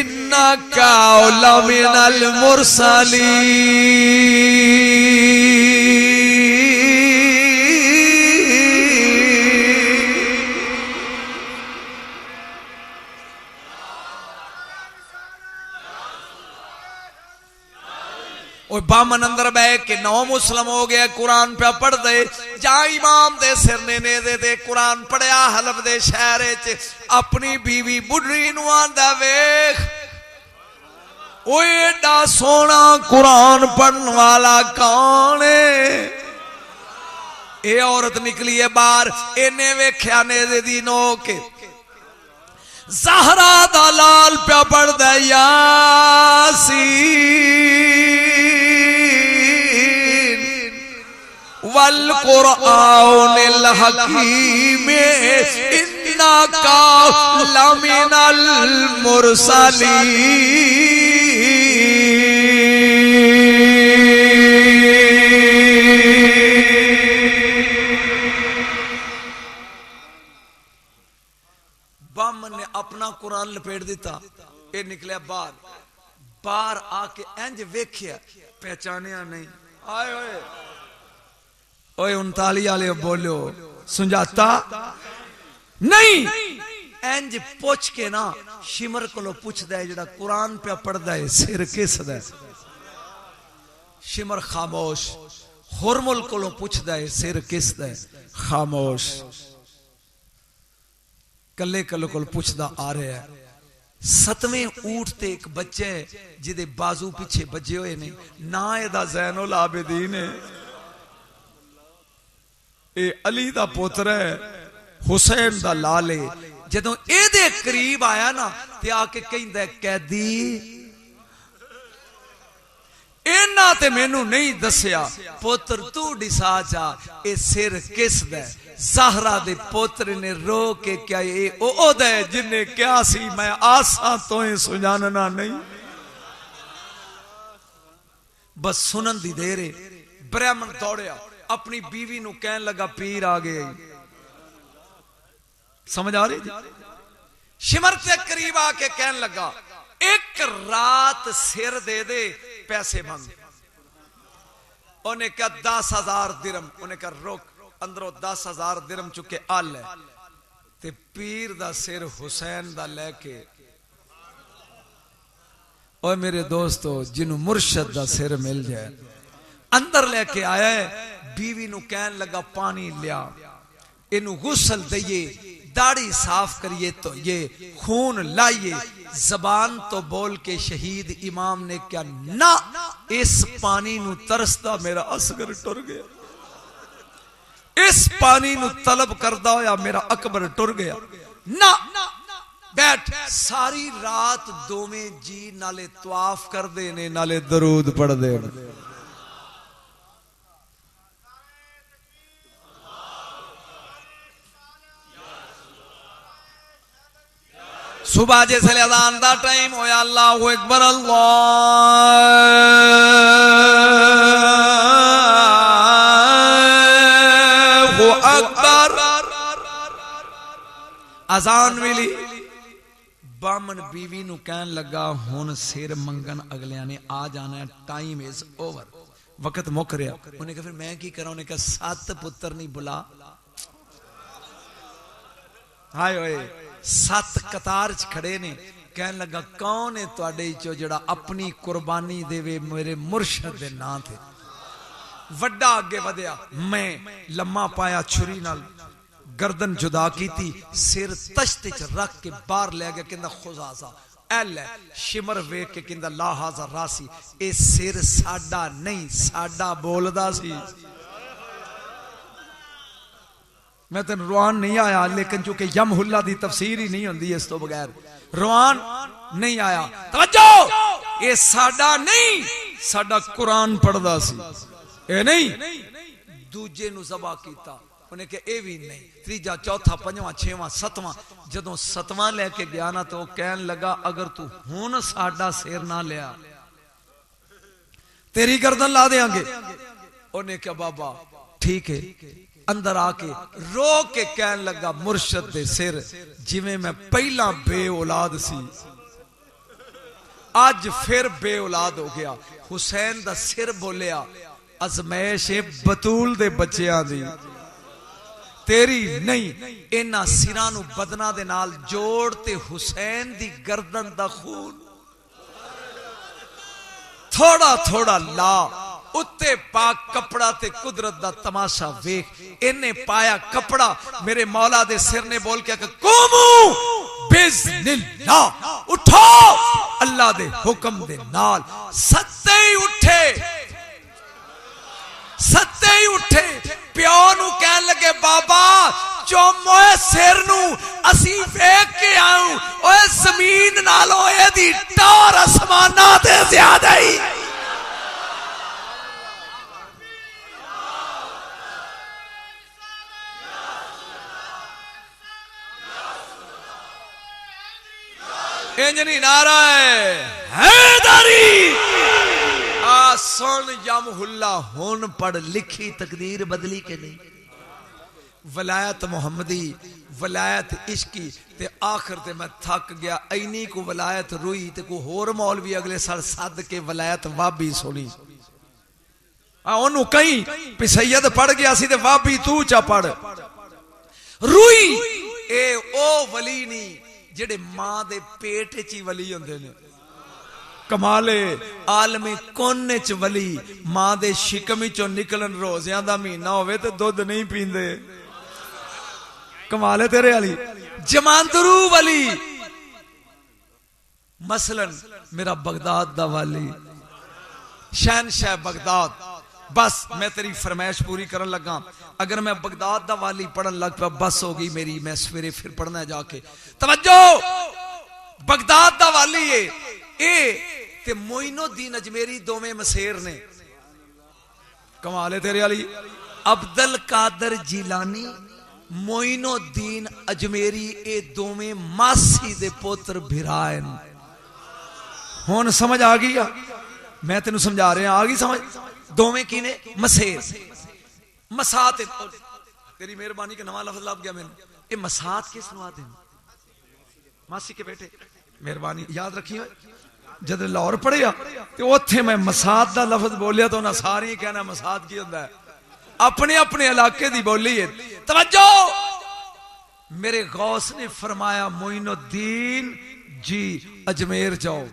इन्नका लमिनल मुरसलीन। और बामन अंदर बह के 9 मुस्लिम हो गया, कुरान पे पढ़ दे। जा इमाम दे सिरने ने दे कुरान पढ़िया हलफ दे शहर च। अपनी बीवी बुढ़ी नूं आंदा वेख ओ एडा सोना कुरान पढ़न वाला कौन है। ये औरत निकली है बाहर, इन्हें वेख्या नेज़े दी नोक ज़हरा दा लाल पे पढ़ दे यासीन वल कुरानिल हकीम इन्नका लमिनल मुरसलीन। बामन ने अपना कुरान लपेट दिता, ये निकलिया बाहर। बाहर आके इंज वेख्या, पहचानिया नहीं। आए ओए ओए 39 वाले बोलो सुंजाता नहीं। इंज पूछ के ना शिमर को पूछदा है जेड़ा कुरान पे पढ़दा है सिर किसदा है। शिमर खामोश। हुरमुल को पूछदा है सिर किसदा है, खामोश। कले कलो को पूछदा आ रहा है। 7वें ऊंट ते एक बच्चे जिदे बाजू पीछे बजे हुए ने, ना एदा ज़ैनुल आबिदीन है, ए अली दा पुत्र है, हुसैन दा लाल है। जदों एदे करीब आया ना ते आके कहंदा कैदी इन्ना ते मैनू नहीं दसिया, पुत्र तू डिसा जा ए सिर किस दा। ज़हरा दे पुत्र ने रो के क्या ये ओदा है जिन्ने क्या सी मैं आसा तो सुजानना नहीं। बस सुनन दी देर है। ब्राह्मण दौड़िया अपनी बीवी नू कहन लगा पीर आ गए। समझ आ रही? शिमर के करीब आके कहन लगा एक रात सिर दे दे, पैसे मांग। उन्हें कहा 10,000 दिरहम। उन्हें कहा रोक, अंदरों 10,000 दिरहम चुके आल है ते पीर दा सिर हुसैन दा लेके। और मेरे दोस्तों जिन्हों मुर्शद दा सिर मिल जाए अंदर लेके आया है। बीवी नू कहन लगा पानी लिया, इनू गुसल दइए, दाढ़ी साफ करिए, तो ये खून लाइए। जबान तो बोल के शहीद इमाम ने क्या ना, इस पानी नू तरसदा मेरा असगर टुर गया। इस पानी नू तलब करदा होया मेरा अकबर टुर गया। ना बैठ। सारी रात दोवें जी नाले तवाफ कर दे ने नाले दरूद पढ़ दे। सुबह जैसे अज़ान दा टाइम होया, अल्लाहु अकबर अल्लाहु अकबर। अज़ान मिली। बामन बीवी नू कहन लगा हुन सिर मंगन अगलियां ने आ जाना है, टाइम इज ओवर, वक्त मुक रहा। उन्हें कहा फिर मैं की करा? उन्हें कहा 7 पुत्र नहीं बुला। हाय ओए 7 कतार च खड़े ने। कहन लगा कौन है तुहाडे चो जेड़ा अपनी कुर्बानी देवे मेरे मुर्शद दे नां ते? वड्डा आगे वधिया। मैं लम्मा पाया, छुरी नाल गर्दन जुदा कीती, सिर तश्त च रख के बाहर ले गया। कहंदा खुजासा एल है। शिमर वेख के कहंदा ला हाज़ा रासी, ए सिर साडा नहीं, साडा बोलदा सी। मैं तेन रुआन नहीं आया, लेकिन चूंकि यमहुल्ला दी तफसीर ही नहीं होंदी इस तो बगैर रुआन नहीं आया। तवज्जो, ये साडा नहीं, साडा कुरान पढ़दा सी। ए नहीं, दूजे नु ज़बा कीता। उन्हें कहा ए भी नहीं, तीजा चौथा पंजवां छेवां सतवां। जदों 7वां लेके गया ना तो कहन लगा अगर तू हुन साडा सिर ना लिया तेरी गर्दन ला देंगे। उन्हें कहा बाबा ठीक है। अंदर आके रो के कहन लगा मुर्शद दे सिर जिवें मैं पहला बे औलाद सी, आज फिर बे औलाद हो गया। हुसैन दा सिर बोलिया अजमैश बतूल दे बच्चियां दी, तेरी नहीं। इन्हां सिरां नूं बदना दे नाल जोड़ ते हुसैन दी गर्दन दा खून थोड़ा थोड़ा ला, उत्ते पाक कपड़ा ते कुदरत दा तमाशा वेख। इन्हें पाया कपड़ा, मेरे मौला दे सिर ने बोल के कुमू बिज़निल्लाह, उठो अल्लाह दे हुक्म दे नाल। सत्ते ही उठे, सत्ते ही उठे। प्यो नू कहन लगे बाबा चौमोए सिर नू असी वेख के आऊं, ओए जमीन नालों एदी टोर आसमाना ते ज्यादा ही। इंजनी नारा हैदरी। आ सुन यमहुल्ला हुन पढ़ लिखी तकदीर बदली के नहीं। वलायत मुहम्मदी वलायत इश्की ते आखिर ते मैं थक गया। इन्नी को वलायत रुई ते को होर मौलवी अगले साल सद के वलायत वाबी सुनी। ओनू कहीं भी सैयद पढ़ गया सी ते वाबी तू चा पढ़। रुई ए ओ वली नहीं जेड़े मां दे पेट च ही वली होंदे ने। कमाले आलमे कोने च वली मां दे शिकम चो निकलन रोज़ियां दा महीना होवे ते दुध नहीं पींदे। कमाले तेरे वाली जमांदरू वली। मसलन मेरा बगदाद दा वाली शहनशाह बगदाद। बस मैं तेरी फरमाइश पूरी करन लगा। अगर मैं बगदाद दा वाली पढ़न लग पाया बस हो गई मेरी। मैं सवेरे फिर पढ़ना है जाके। तवज्जो बगदाद दा वाली है ए ते मोइनुद्दीन अजमेरी दोवें मसेर ने। कमाल है तेरे वाली। अब्दुल कादर जिलानी मोइनुद्दीन अजमेरी ए दोवें मासी दे पुत्र भिराए। हुण समझ आ गई? मैं तेन समझा रहा आ गई समझ? दोवें की ने मसेर। मसात तेरी मेहरबानी का नवा लफ्ज लग गया मैंने। ये मसात किस नुआ दे? मासी के बेटे। मेहरबानी याद रखिए। जब लाहौर पढ़िया तो उत्थे मैं मसात का लफ्ज बोलिया तो उन्हें सारे कहना मसात की होता है। अपने अपने इलाके की बोली है। तवज्जो मेरे गौस ने फरमाया मोइनुद्दीन जी अजमेर जाओ।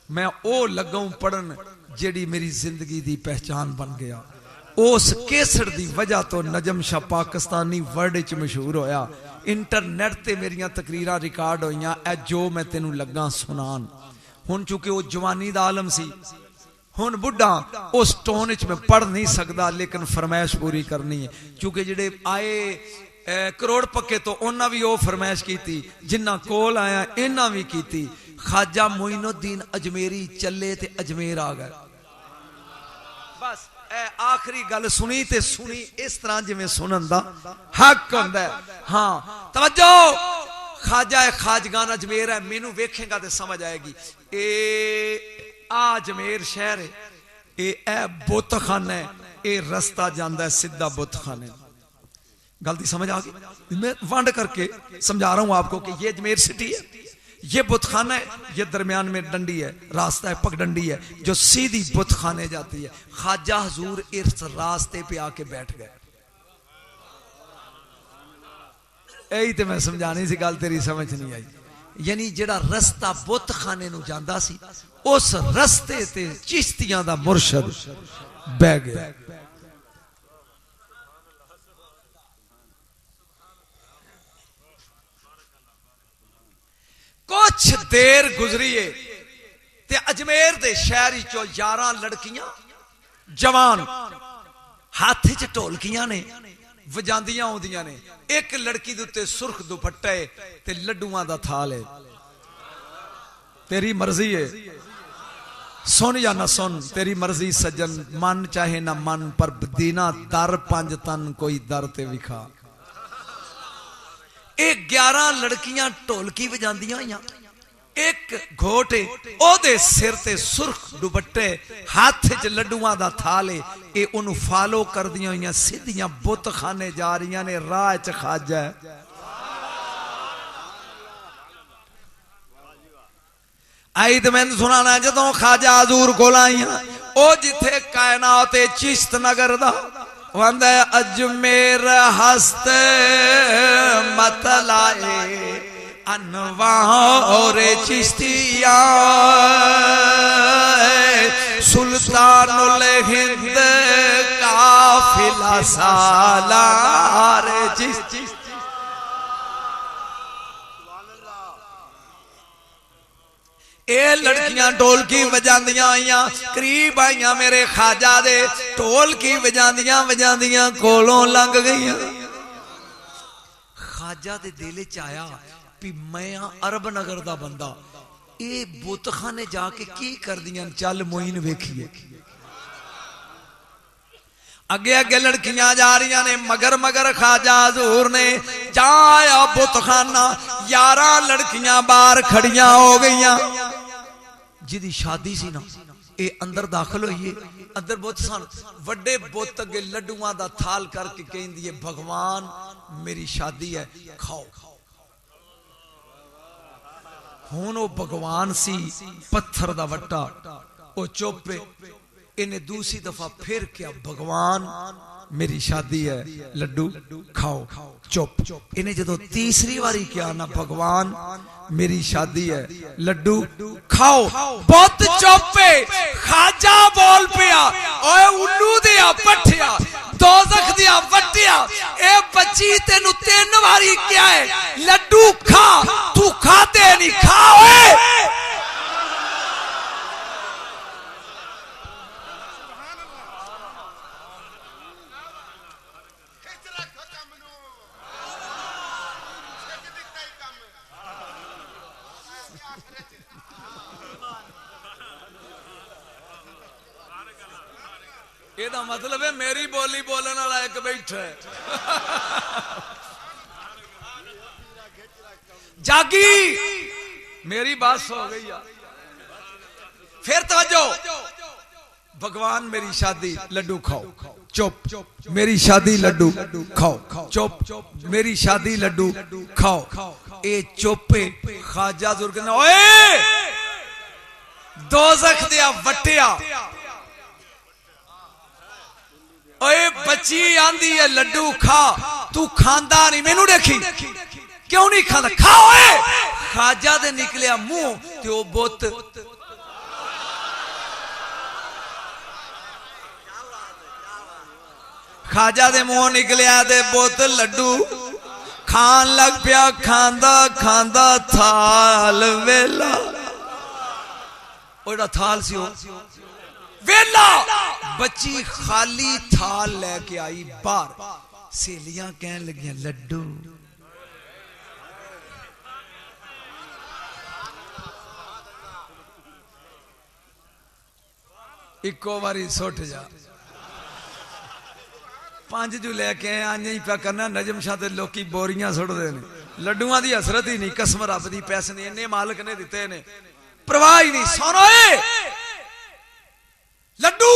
मैं ओ लगा पढ़न जेड़ी मेरी जिंदगी की पहचान बन गया। उस केसर की वजह तो नजम शाह पाकिस्तानी वर्ल्ड च मशहूर होया। इंटरनेट ते मेरिया तकरीरां रिकॉर्ड होइयां। ए जो मैं तेनू लगा सुनान। हुण चूंकि वो जवानी दा आलम सी हुण बुढ़ा उस टोन च मैं पढ़ नहीं सकता लेकिन फरमाइश पूरी करनी है। क्योंकि जेडे आए करोड़ पक्के तो उन्हां भी वो फरमाइश की थी जिन्ना कोल आया इन्हां भी की। ख्वाजा मोइनुद्दीन अजमेरी चले ते अजमेर आ गए। बस आखिरी गल सुनी ते सुनी इस तरह जिवें सुनन दा हक हुंदा है। हाँ तवज्जो ख्वाजा खाजगान अजमेर है। मैनू वेखेगा तो समझ आएगी। ए आ अजमेर शहर है। ए बुतखाना है। ए रस्ता जाता है सीधा बुतखाने। गलती समझ आ गई? मैं वंड करके समझा रहा हूं आपको कि ये अजमेर सिटी है। ये बुतखाना है। ये दरमियान में डंडी है रास्ता है पगडंडी है जो सीधी बुतखाने जाती है। ख्वाजा हजूर इस रास्ते पे आके बैठ गए। यही तो मैं समझानी सी गल तेरी समझ नहीं आई। यानी जेड़ा रस्ता बुतखाने नू जांदा सी उस रस्ते ते चिश्तियां दा मुर्शद बह गया। कुछ देर गुजरी है ते अजमेर दे शहरी चो 11 लड़कियां जवान हाथ च ढोलकियां ने वजांदियां आउंदियां ने। एक लड़की दे उत्ते सुर्ख दुपट्टा है ते लड्डुआं दा थाल है। तेरी मर्जी है सुन या ना सुन तेरी मर्जी सज्जन। मन चाहे ना मन पर दीना दर 5 तन कोई दर ते विखा। 11 लड़कियां ढोलकी बजांदियां होइयां। एक घोट ओदे सिर ते सुर्ख दुपट्टे हाथ च लड्डुआं दा थाल है। ए ओनू फॉलो करदियां होइयां सीधियां बुतखाने जा रही ने। राह च ख्वाजा आई तो मैंने सुनाना जदों ख्वाजा हजूर कोल आईयां ओ जिथे कायनात चिश्त नगर दा वंदे अजमेर हस्त मतलाए अनवार चिश्तिया सुल्तानुल हिंद काफिला सालार चिश्ती। ये लड़कियां ढोलकी बजांदियां आईयां करीब आईयां मेरे ख्वाजा दे। ढोलकी बजांदियां बजांदियां कोलों लंघ गईयां। ख्वाजा दे दिल च आया भी मैं अरब नगर दा बंदा ये बुतखाने जाके की करदियां चल मोइन वेखिए। अगे अगे लड़कियां जा रही ने मगर मगर ख्वाजा हजूर ने जाया बुतखाना। 11 लड़कियां बाहर खड़ियां हो गईयां। जिदी शादी सी ना ये अंदर दाखिल होइए अंदर बुत सन वड्डे बुत अगे लड्डुआं दा थाल करके कहंदी है भगवान मेरी शादी है खाओ। हुण ओ भगवान सी पत्थर दा वट्टा ओ चुप इन्हें दूसरी दफा फिर क्या भगवान मेरी शादी है लड्डू खाओ चुप। इन्हें जो तीसरी बारी क्या ना भगवान मेरी शादी है लड्डू खाओ बहुत चुप है। खाजा बोल पिया ओए उल्लू दिया पठिया दोज़ख दिया वटिया ए बच्ची तेनू 3 बारी क्या है लड्डू खा तू खाते नहीं खा ओए। ਇਹਦਾ मतलब है मेरी बोली बोलने वाला एक बैठा है। जागी मेरी बात हो गई यार। फिर तवज्जो भगवान मेरी शादी लड्डू खाओ चुप मेरी शादी लड्डू खाओ चुप मेरी शादी लड्डू खाओ। ए चुप खाजा जुर कहना ओए दोज़ख दिया वटिया ओए बच्ची आंदी है लड्डू खा तू खांदा नहीं मैनू देखी क्यों नहीं खांदा खा ओए। खाजा दे निकलिया मुंह ते ओ बुत खाजा दे मुंह निकलिया ते बुत लड्डू खान लग पिया खांदा खांदा थाल वेला ओड़ा थाल सी वेला बच्ची खाली थाल लेके आई बाहर। सहेलियां कहन लगियां लड्डू इको बारी सुट जा 5 जो लेके आए ही पे करना नजम शाह लोकी बोरियां सुटते हैं लड्डुआं की हसरत ही नहीं कसम रब दी पैसे ने इन्ने मालिक ने दिते ने परवाह ही नहीं। सुनो लड्डू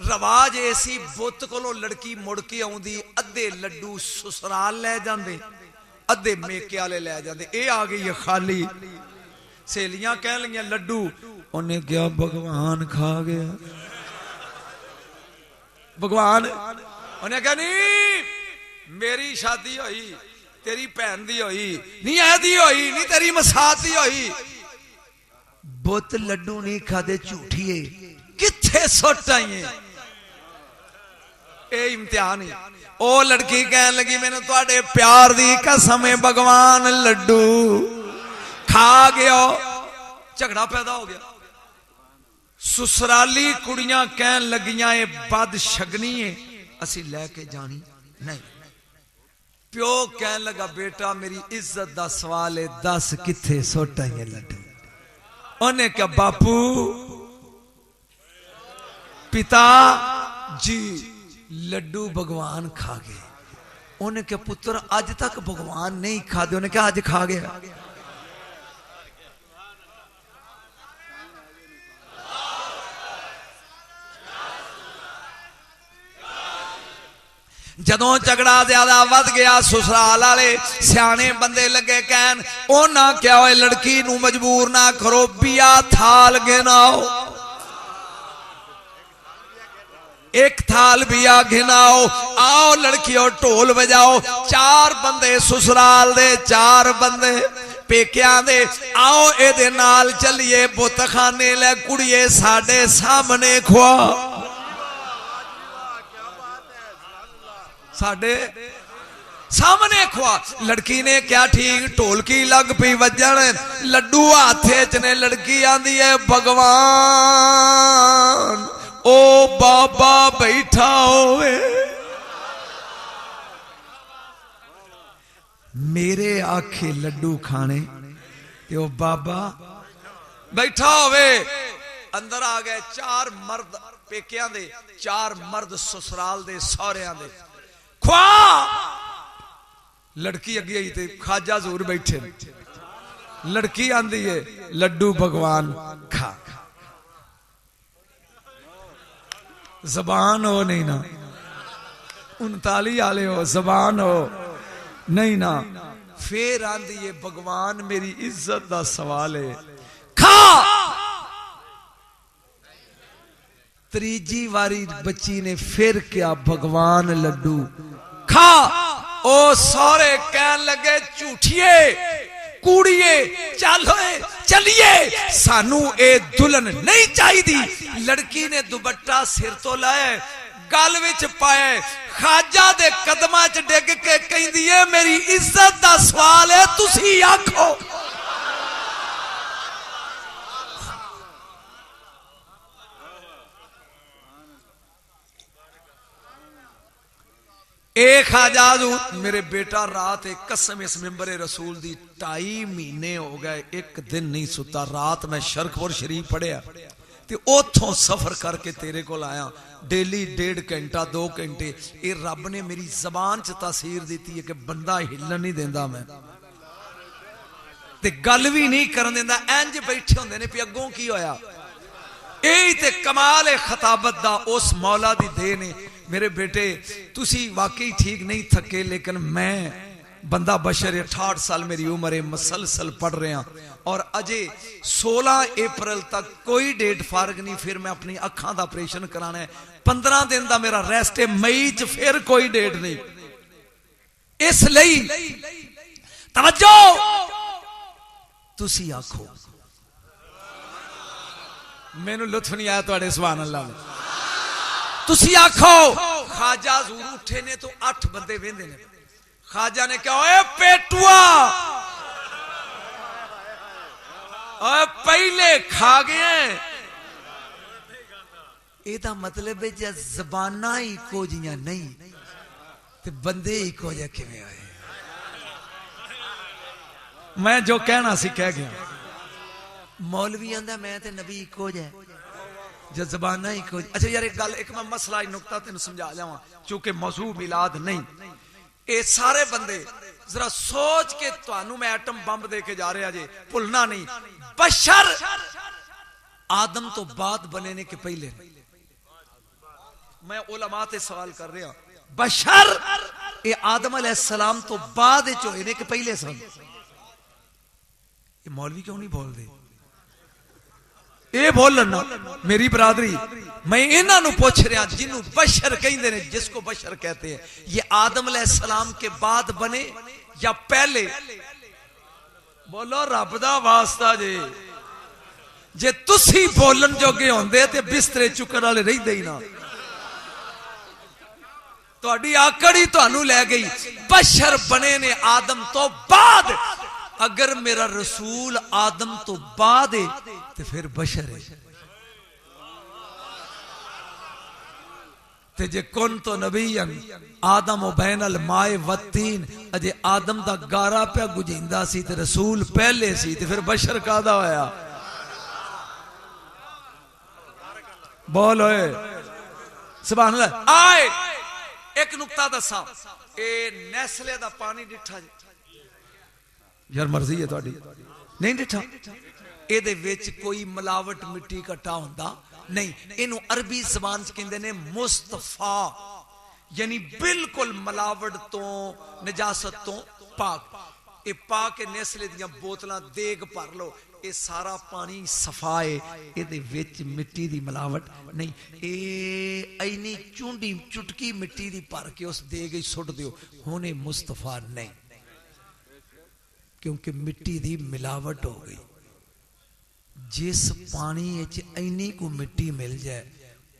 रवाज ऐसी बुत को लड़की मुड़ के आउंदी अद्धे लड्डू ससुराल ले जांदे अद्धे मेके वाले ले जांदे ए आ गई है खाली। सहेलियां कह लगियां लड्डू उन्हें क्या भगवान खा गया भगवान उन्हें कहा नहीं मेरी शादी होई तेरी भैन दी होई नहीं ऐदी होई नहीं तेरी मसात दी होई बुत लड्डू नहीं खादे झूठिए किथे सुट आई ए इम्तिहान ही। ओ लड़की कह लगी मैंने तुहाडे प्यार दी कसम है भगवान लड्डू खा गया। झगड़ा पैदा हो गया। ससुराली कुड़ियां कह लगियां ए बद शगनी है असी लैके जानी नहीं। प्यो कह लगा बेटा मेरी इज्जत दा सवाल है दस किथे सुट आई है लड्डू। उन्हें क्या बापू पिता जी लड्डू भगवान खा गए। उन्हें क्या पुत्र आज तक भगवान नहीं खाते उन्हें क्या आज खा गया। जदों झगड़ा ज्यादा वध गया ससुराल वाले सियाने बंदे लगे कहन ओ ना क्या होए लड़की नू मजबूर ना करो बिया थाल गिनाओ एक थाल बिया गिनाओ आओ लड़कियों ढोल बजाओ 4 बंदे ससुराल दे 4 बंदे पेकियां दे आओ एदे नाल चलिए बुत खाने ले कुड़िए साडे सामने खुआ साडे सामने खुआ। लड़की ने क्या ठीक ढोलकी लग पी वजन लड्डू हाथे च ने लड़की आंदी है भगवान ओ बाबा बैठा होवे मेरे आखे लड्डू खाने ते ओ बाबा बैठा होवे। अंदर आ गए 4 मर्द पेकियां दे 4 मर्द ससुराल दे सौहरियां दे खुआ। लड़की अगे आई ते खाजा जरूर बैठे लड़की आंदी है लड्डू भगवान खा जबान हो नहीं ना, 39 वाले हो, जबान हो नहीं ना। फिर आंदी है भगवान मेरी इज्जत का सवाल है, खा। तीजी वारी बच्ची ने फिर क्या, भगवान लड्डू खा। ओ सारे कहन लगे झूठिए कूड़िए, चल चलिए, सानू ए दुल्हन नहीं चाहिए। लड़की ने दुपट्टा सिर तो लाया, गल विच पाया, खाजा दे कदमां च डिग के कहंदी है मेरी इज्जत दा सवाल है, तुसी आखो। एक आजाद मेरे बेटा रात एक कसम इस मिंबरे रसूल दी 2.5 महीने हो गए, एक दिन नहीं सुता। रात मैं शरकपुर शरीफ पढ़िया ते उथों सफर करके तेरे को आया, डेली 1.5 घंटा 2 घंटे। ये रब ने मेरी जबान च तासीर दी है कि बंदा हिलन नहीं देंदा, मैं ते गल भी नहीं करन देंदा। इंज बैठे होंदे ने भी अगों की होया। यही ते कमाल है खताबत दा, उस मौला दी देन है। मेरे बेटे तुसी वाकई ठीक नहीं थके, लेकिन मैं बंदा बशर 68 साल मेरी उम्र है, मसलसल पढ़ रहा और अजे 16 अप्रैल तक कोई डेट फारग नहीं। फिर मैं अपनी अखां दा ऑपरेशन कराना है, 15 दिन का मेरा रेस्ट है, मई च फिर कोई डेट नहीं। इसलिए तवज्जो, तुसी आखो। मैनू लुत्फ नहीं आया तुहाडे सुभान अल्लाह। तुसी आखो ख्वाजा हजूर उठे ने तो 8 बंदे वेंदे ने। ख्वाजा ने कहा ओए पेटुआ, ओए पहले खा गए। एदा मतलब है जे जबाना ही इको जियां नहीं ते बंदे इको जिहे किवें होए। मैं जो कहना सी कह गया। मौलवी आंदा मैं ते नबी इको जिहा, जबाना ही को। अच्छा यार एक गल, एक मैं मसला नुकता तेन समझा जावा, चूंकि मौजू मिलाद नहीं। ये सारे बंदे जरा सोच के तुहानू मैं एटम बंब दे के जा रहा जे, भुलना नहीं। बशर आदम तो बाद बने ने कि पहले? मैं उलमा ते सवाल कर रहा, बशर ये आदम अलैहिस्सलाम तो बाद होए ने कि पहले सन? ये मौलवी क्यों नहीं बोलते? ये बोलना मेरी बरादरी, मैं इन्हों पूछ रहा जिन्हों बशर कहते हैं, जिसको बशर कहते हैं, ये आदम अलैहिस्सलाम के बाद बने या पहले? बोलो रब दा वास्ता जे तुसी बोलन जोगे होंदे ते बिस्तरे चुकन वाले रहिंदे ही ना। तुहाडी आकड़ ही तुहानू लै गई। बशर बने ने आदम तो बाद। अगर मेरा रसूल आदम तो बाद है तो फिर बशर है। ते जे कुन तो नबी आदम बैनल माए वत्तीन, अजे आदम दा गारा पे गुजिंदा सी ते रसूल पहले सी, ते फिर बशर कादा होया? बोल ओए सुभान अल्लाह। आए एक नुकता दसा, ए नेस्ले दा पानी डिठा यार, मर्जी है तुहाडी, नहीं डिठा? ਇਹਦੇ ਵਿੱਚ कोई मिलावट मिट्टी घटा होंदा नहीं। इनू अरबी जबान च कहंदे ने मुस्तफा, यानी बिल्कुल मिलावट तो नजासत तो पाक। ये पाक के नेसले दियां बोतलां देग भर लो, ये सारा पानी सफा है, ਇਹਦੇ ਵਿੱਚ मिट्टी दी मिलावट नहीं। ये इन्नी चूंडी चुटकी मिट्टी दी भर के उस देग ही सुट दियो, हुण ये मुस्तफा नहीं, क्योंकि मिट्टी दी मिलावट हो गई। जिस पानी इन्नी को मिट्टी मिल जाए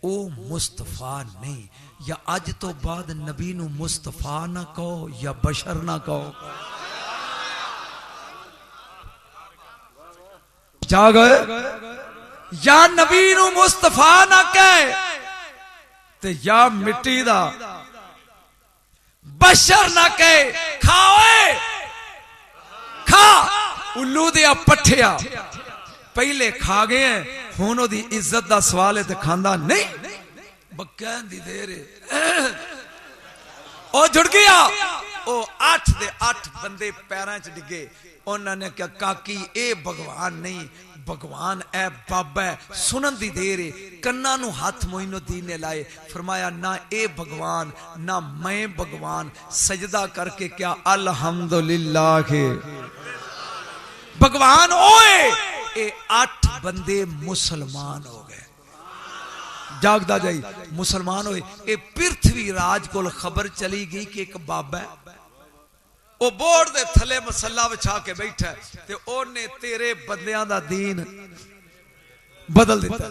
वो मुस्तफा नहीं। या अज तो बाद नबी नू मुस्तफा ना कहो या बशर ना कहो। जा गए या नबी नू मुस्तफा ना कहे ते या मिट्टी दा बशर ना कहे। खाओ खा उल्लू दिया पठिया, पहले खा गए हैं, हुण ओदी इज्जत दा सवाल है ते खांदा नहीं। बक्कैन दी देर ओ जुड़ गया ओ 8 दे 8 बंदे पैरों च डिगे। उन्होंने कहा काकी ए भगवान नहीं, भगवान ए बाबा है, सुनन दी देर है। कन्ना नू हाथ मोइनुद्दीन ने लाए, फरमाया ना ए भगवान ना मैं भगवान। सजदा करके क्या अल्हम्दुलिल्लाह के भगवान ओए। ए 8 बंदे मुसलमान हो गए। जागदा जाई मुसलमान होए। ए पृथ्वी राज को खबर चली गई कि एक बाबा है, वो बोर्ड दे थले मसला विछा के बैठा है ते ओने तेरे बंदियां दा दीन बदल दिता।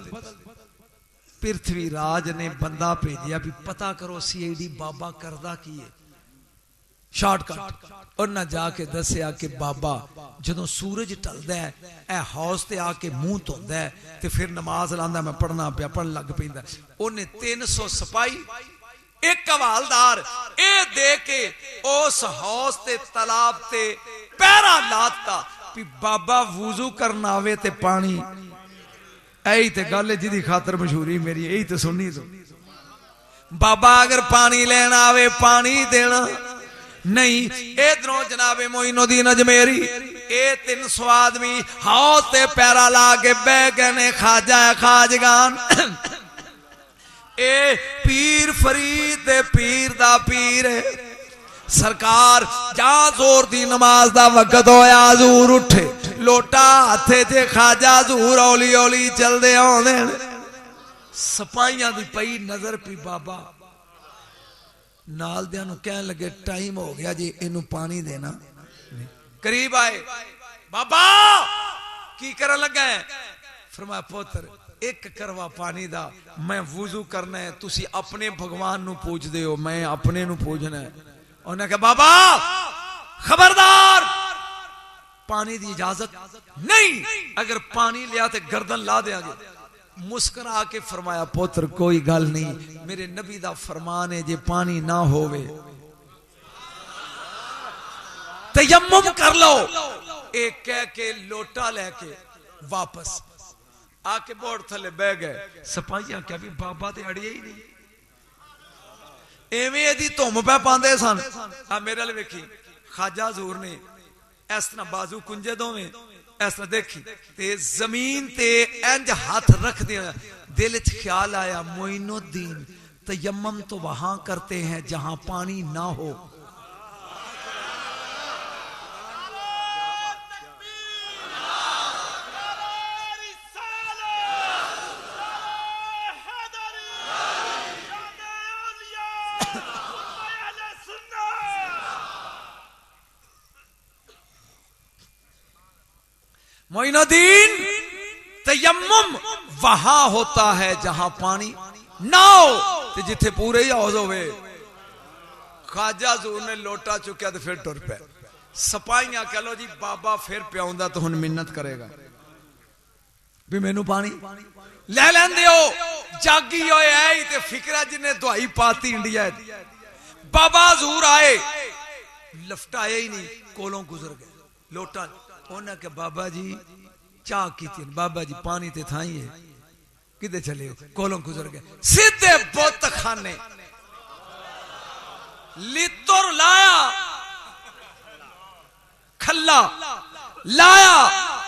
पृथ्वी राज ने बंदा भेजिया भी पता करो सीआईडी बाबा करदा की है। शॉर्टकट उन्हें जाके दसिया कि बाबा जदों सूरज ढलदा है ए हाउस ते आके मुंह धोंदा है ते फिर नमाज लांदा, मैं पढ़ना पिया पढ़न लग पैंदा। उन्हें 300 सिपाही एक हवालदार ए दे के उस हाउस ते तालाब ते पैरा लाता भी बाबा वुजू करना आवे ते पानी। यही ते गल है जिदी खातर मशहूरी मेरी, यही तो सुननी तो। बाबा अगर पानी लेना आवे पानी देना नहीं। इधरों जनाबे मोइनुद्दीन अजमेरी ए 300 आदमी हाउस ते पैरा ला के बह गए ने। खाजा है खाजगान ए पीर फरीद दे पीर दा पीर है सरकार। जहां जोर दी नमाज दा वक्त होया हजूर उठे, लोटा हाथे च खाजा हजूर औली औली चलदे आउंदे। सिपाहियां दी पई नजर पी बाबा नाल दियां नूं कहन लगे टाइम हो गया जी, इनू पानी देना। करीब आए, बाबा की करन लगा है? फरमाया पुत्र एक करवा पानी दा मैं वुजू करना है, तुसी अपने भगवान नू पूजदे हो, मैं अपने नू पूजना है। उन्हें कहा बाबा खबरदार पानी दी इजाजत नहीं, अगर पानी लिया तो गर्दन ला देंगे। मुस्कुरा के फरमाया पुत्र कोई गल नहीं, मेरे नबी दा फरमान है जे पानी ना होवे तयम्मुम कर लो। एक कह के लोटा लेके वापस आके बोर्ड थले बह गए। सिपाहियां क्या भी बाबा ते अड़िया ही नहीं, एवें एदी धुम पे पांदे सन। आ मेरे वाल वेखी खाजा हजूर ने इस तरह बाजू कुंजे दोवें इस तरह देखी ते जमीन ते इंज हाथ रख दिया। दिल च ख्याल आया मोइनुद्दीन तयम्मुम तो वहां करते हैं जहां पानी ना हो। मोइनुद्दीन तयम्मुम वहां होता है जहां पानी ना हो, जिथे पूरे ही हौज होवे। खाजा हजूर ने लोटा चुकया तो फिर टुर पे। सिपाहियां कह लो जी बाबा फिर प्याउंदा तो हुण मिन्नत करेगा भी मैनू पानी ले लैंदे हो। जागी होए आई ते फिकरा जिन्हें दुआई पाती इंडिया। बाबा हजूर आए लफटाए ही नहीं, कोलों गुजर गए लोटा। उन्हें कहा बाबा जी चाह की थी, बाबा जी पानी ते था ही है किधे चले हो? कोलों गुजर गए सीधे बुत खाने। लितुर लाया खल्ला लाया,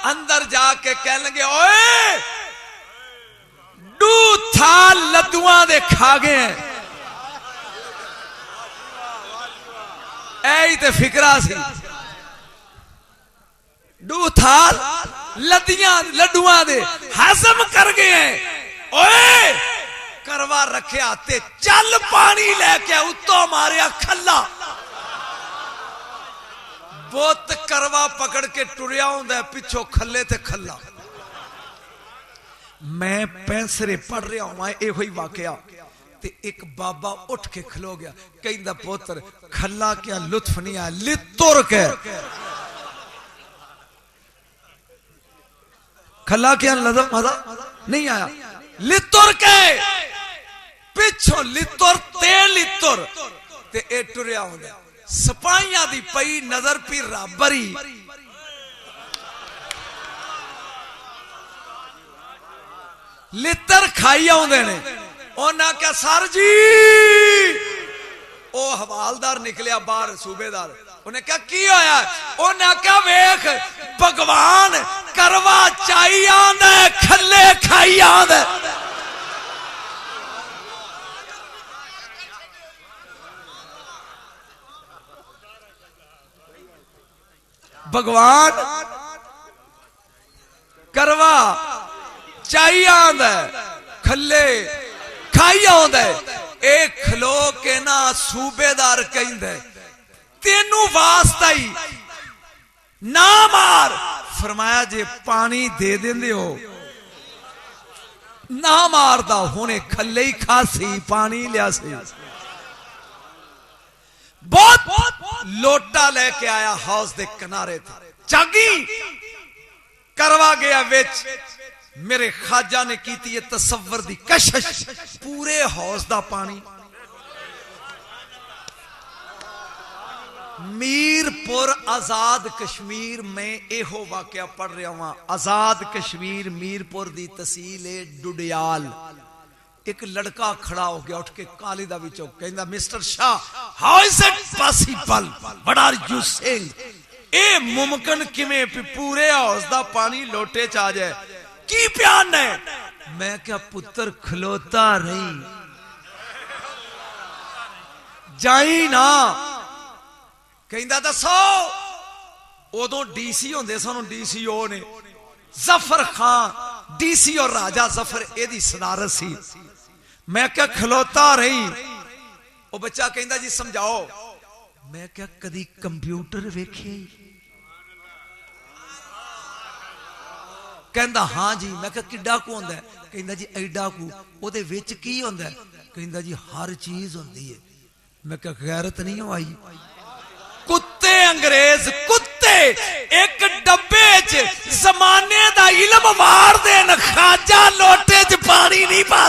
अंदर जाके कह लगे ओए डू था लद्दुआ दे खा गए। ऐ ते फिकरा सी डू थाल लदियां लड्डुआ दे हजम कर गए। ओए करवा रखिया ते चल पानी लेके उत्तों मारिया खल्ला। बोत करवा पकड़ के टुरिया हुंदा पिछो खल्ले ते खल्ला। मैं पैंसरे पढ़ रहा हूं एहो ही वाकया ते एक बाबा उठ के खलो गया। कहंदा पुत्र खल्ला क्या लुत्फ नहीं आया, लितुर के खल्ला क्या मजा नहीं आया। लितुर के पिछो लितुर ते लितुर ते ए टुरिया होंदा। सिपाहियां दी पई नजर पी राबरी। लितर खाई आउंदे ने। उन्हां क्या सर जी ਉਹ ਹਵਾਲਦਾਰ ਨਿਕਲਿਆ ਬਾਹਰ सूबेदार ਉਹਨੇ ਕਿਹਾ ਕੀ ਹੋਇਆ ਉਹਨੇ ਕਿਹਾ ਵੇਖ ਭਗਵਾਨ ਕਰਵਾ ਚਾਈ ਆਂਦਾ ਖੱਲੇ ਖਾਈ ਆਂਦਾ भगवान करवा चाई आंदा खले खाई आंदा ए खलो के ना सूबेदार कहंदा तेनू वास्ता ही ना मार फरमाया जे पानी दे देंदे हो ना मारदा हुणे खले ही खासी पानी लिया सी बहुत लोटा लेके आया हाउस दे किनारे थे जागी करवा गया विच मेरे खाजा ने की ये तसव्वुर दी कशिश पूरे हाउस दा पानी मीरपुर आजाद कश्मीर में एहो वाकया पढ़ रहा वहां आजाद कश्मीर मीरपुर दी तहसील है डुडियाल एक लड़का खड़ा हो गया उठ के काली दा विचों कहंदा mister Shah how is it possible what are you saying ए मुमकिन किवें पूरे हाउस दा पानी लोटे च आ जाए की प्यान है मैं क्या पुत्र खलोता रही जाई ना कहंदा दसो उदों डीसी होंदे सानू डीसीओ ने जफर खान डीसी और राजा जफर एदी सदारत सी मैं क्या खलोता रही वो बच्चा कहंदा जी समझाओ मैं क्या कदी कंप्यूटर वेखे कहंदा हाँ जी मैं क्या किड्डा को होंदा कहंदा जी एडा को ओदे विच की होंदा कहंदा जी हर चीज होंदी है मैं क्या गैरत नहीं हो आई कुत्ते अंग्रेज कुत्ते एक डब्बे च जमाने दा इल्म वार देन खाजा लोटे च पानी नहीं पा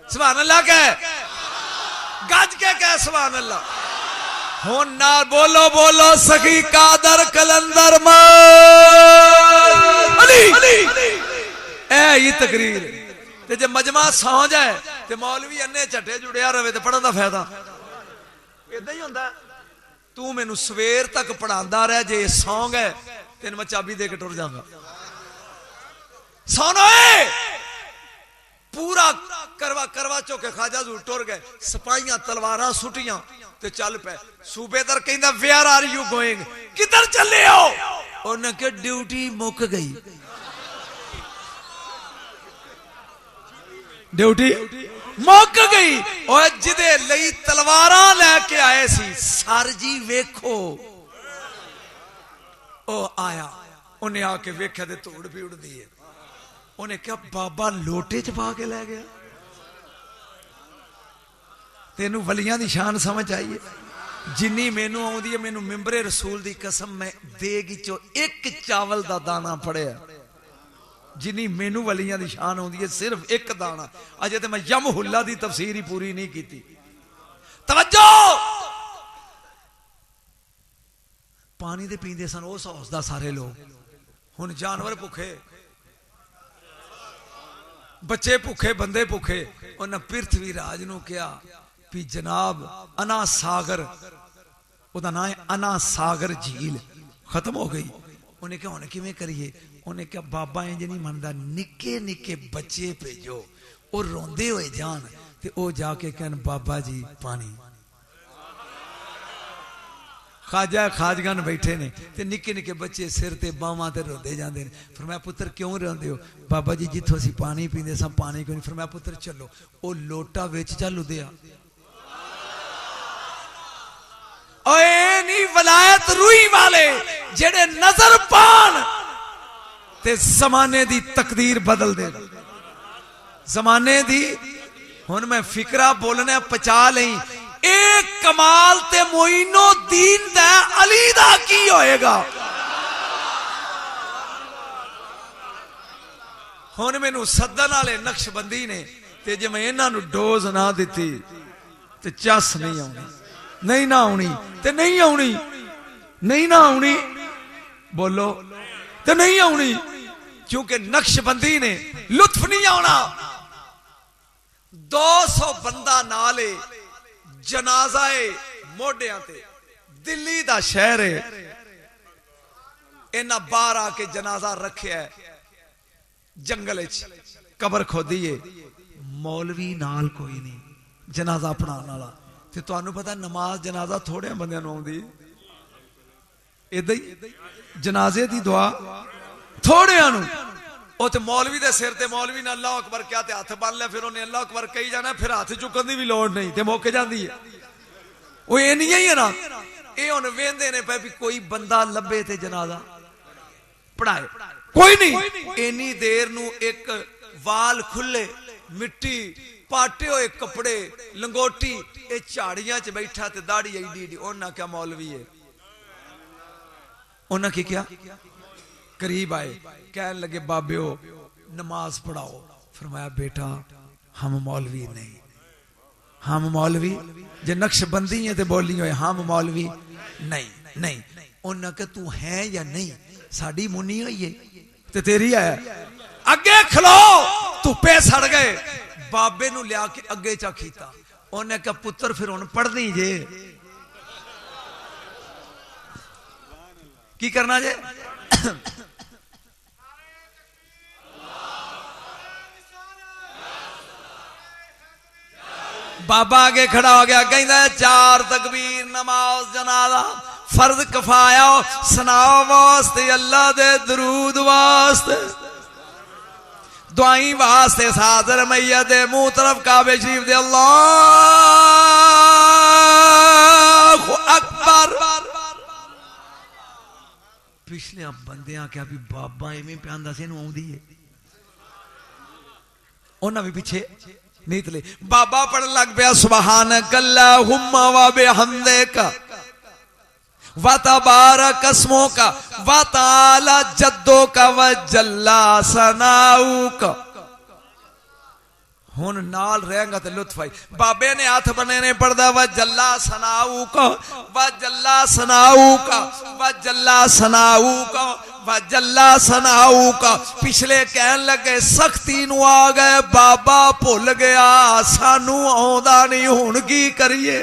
सुभान अल्लाह कह गज के कह सुभान अल्लाह हुन ना बोलो बोलो सखी कादर कलंदर अली ए ही तकरीर ते जे मजमा सौ जाए ते मौलवी अन्ने झटे जुड़िया रहे ते पढ़न दा फायदा इदां ही हुंदा तू मैनू सवेर तक पढ़ांदा रह जे सौंग है तेन मैं चाबी दे के टुर जाऊंगा सोनो पूरा करवा करवा चौके खाजा जूर टुर गए सिपाहियां तलवारां सुटियां ते चल पे सूबेदार कहंदा वेयर आर यू गोइंग किधर चले हो उन्हें के ड्यूटी मुक गई ड्यूटी मुक गई और जिदे लई तलवारां लेके आए सी सर जी वेखो ओ आया उन्हें आके वेख्या ते धूड़ भी उड़दी है उन्हें क्या बाबा लोटे च पा के लै गया तेनू वलियां दी शान समझ आई है जिन्नी मैनू आउंदी है मैनू मिंबरे रसूल दी कसम मैं देग चो एक चावल दा दाना पड़िया जिन्नी मैनू वलियां दी शान आउंदी है सिर्फ एक दाना अजे ते मैं यमहुल्ला दी तफसीर ही पूरी नहीं की तवज्जो पानी दे पींदे सन उस हाउस दा सारे लोग हुण जानवर भुखे बच्चे भुखे बंदे भुखे उन्हें पृथ्वी राज नू कहा भी जनाब अना सागर उदा नाम है अना सागर झील खत्म हो गई उन्हें क्या हुण किवें करिए उन्हें क्या बाबा इंज नहीं मनदा निक्के निक्के बच्चे भेजो और रोंदे हुए जान ते ओ जाके कहन बाबा जी पानी खाजा खाजगन बैठे ने ते निक्के निक्के बच्चे सिर ते बावां ते रोंदे जांदे ने फरमाया पुत्र क्यों रोंदे हो बाबा जी जिथों असीं पानी पींदे सां पानी क्यों नहीं फरमाया पुत्र चलो ओ लोटा विच जा लुदिया ओए नी वलायत रूही वाले जेड़े नजर पान ते जमाने दी तकदीर बदल दे जमाने दी हुण मैं फिकरा बोलना पचा लई एक कमाल ते मोइनो दीन दा अली दा की होएगा हुण मैनू सदन वाले नक्शबंदी ने ते जे मैं इन्हां नू डोज ना दिती ते चस नहीं आउणी नहीं ना आउणी ते नहीं आउणी नहीं ना आउणी बोलो तो नहीं आनी, क्योंकि नक्शबंदी ने लुत्फ नहीं आना। 200 बंदा नाले जनाजा मोढियां ते, दिल्ली दा शहर है, इन्हां बाहर आके जनाजा रखिया जंगल कबर खोदी है, मौलवी नाल कोई नहीं जनाजा पढ़ाने वाला। ते तुहानू पता नमाज जनाजा थोड़े बंदियां नूं आउंदी, इदां ही जनाजे दी दुआ थोड़ियां नूं। ਉਹ ਤੇ मौलवी दे सिर ते मौलवी ने अल्लाह अकबर क्या ते हाथ बन लिया, फिर उन्हें अल्लाह अकबर कही जाना, फिर हाथ चुकन की भी लोड़ नहीं ते मुक जाती है। वो इनिया ही है ना, ये हुण वेंदे ने पे भी कोई बंदा लभे ते जनाजा पढ़ाए, कोई नहीं। इन्नी देर नू एक वाल खुले, मिट्टी पाटे हुए कपड़े, लंगोटी, ये झाड़ियां च बैठा ते दाढ़ी एडी एडी। उन्हें क्या मौलवी है, उन्हें की क्या करीब आए, कहन लगे बाबे हो नमाज पढ़ाओ। फरमाया बेटा हम मौलवी नहीं, हम मौलवी जे नक्शबंदी है तो बोली हो, हम मौलवी नहीं नहीं। उन्हें कहा तू है या नहीं, साड़ी मुनी हुई है ते तेरी है, अगे खलो तू पे सड़ गए। बाबे नू लिया के अगे चा खीता। उन्हें कहा पुत्र फिर हुण पढ़नी जे, की करना जे? बाबा आगे खड़ा हो गया, कहता 4 तकबीर नमाज जनाजा फर्ज कफाया, सुनाओ वास्ते अल्लाह दे दरूद वास्ते, दुआई वास्ते सादर मैया दे मुंह तरफ काबे शरीफ दे अल्लाहु अकबर। पिछले बंदे क्या भी बाबा इवें प्यांदा से आउंदी है, उन्हां भी पीछे नीत ले। बाबा पढ़न लग पिया सुबहानक अल्लाहुम्मा व बिहम्दिका व तबारक अस्मुका व तआला जद्दुका व जल्ला सनाउका। हुन नाल रहेगा तो लुत्फ आई। बाबे ने हाथ बने ने पढ़दा व जल्ला सनाउका व जल्ला सनाउका व जल्ला सनाउका व जल्ला सनाउका। पिछले कहन लगे सख्ती नू आ गए, बाबा भुल गया सानू आउंदा नहीं, हुण की करिए?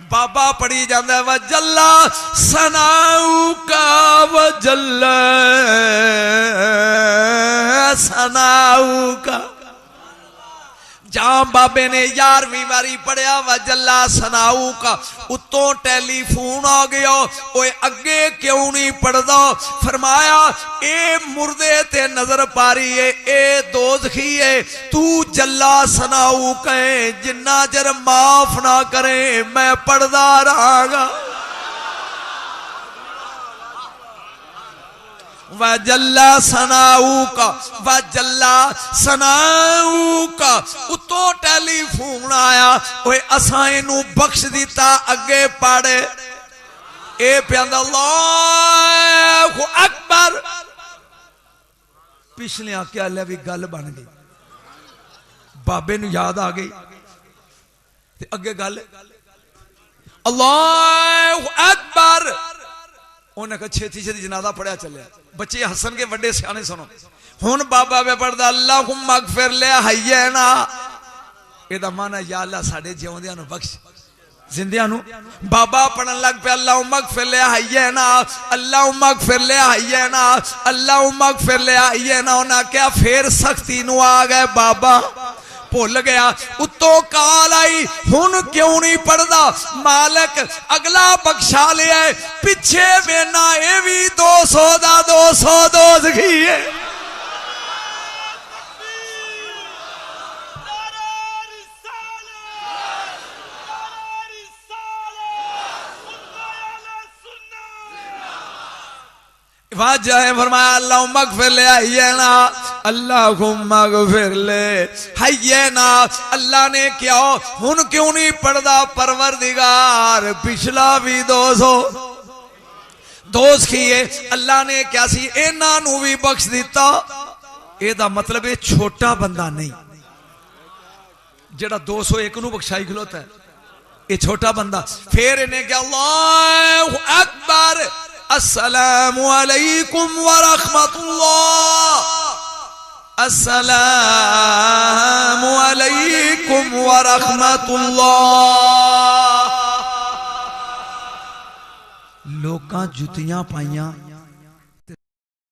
बाबा पढ़ी जांदा व जल्ला सनाउका व जल्ला सनाउका। जहां बाबे ने 11वीं बारी पढ़िया व जल्ला सनाउका, उत्तों टेलीफोन आ गया, ओए अगे क्यों नहीं पढ़दा? फरमाया ए मुर्दे ते नजर पारी है, ए दोज़खी है, तू जल्ला सनाउका है, जिन्ना चर माफ ना करे मैं पढ़दा रहांगा। वजल्ला सनाउका वजल्ला सनाउका। उतो टेलीफोन आया, ओए असां इनू बख्श दिता, अगे पढ़े ए प्यांदा अल्लाहु अकबर। पिछले क्या ले भी गल बन गई, बाबे नू याद आ गई ते अगे गल अल्लाहु अकबर। उन्हें कहा छेती छेती जनाजा पढ़िया चलिया, बच्चे हसन के वड्डे सियाने सुनो। हुन बाबा वे पढ़दा अल्लाहुम्मा अगफिर ले हय्यना, एदा माना या अल्लाह साडे जिउंदियां नू बख्श, जिंदियां नू। बाबा पढ़न लग पे अल्लाहुम्मा अगफिर ले हय्यना, अल्लाहुम्मा अगफिर ले हय्यना, अल्लाहुम्मा अगफिर ले हय्यना। उन्हें क्या फिर सख्ती नू आ गए, बाबा भुल गया। उत्तों काल आई, हुन क्यों नहीं पढ़दा? मालिक अगला बख्शा लिया, पिछे वेना ये भी 200 दा 200 दोज़खी है। वाजह फरमाया अल्लाहुम्मा अगफिर ले हय्यना, अल्लाहुम्मा अगफिर ले हय्यना। अल्लाह ने क्या हुन क्यों नहीं पढ़दा? परवरदिगार पिछला भी 200 दोज़खी है, अल्लाह ने क्या सी इन्हां नू भी बख्श दिता। एदा मतलब ये छोटा बंदा नहीं, जेड़ा 201 नू बख्शाई खलोता है, ये छोटा बंदा। फिर इन्हें क्या अल्लाहु अकबर, अस्सलामु अलैकुम व रहमतुल्लाह, अस्सलामु अलैकुम व रहमतुल्लाह। लोकां जुतियां पाइयां,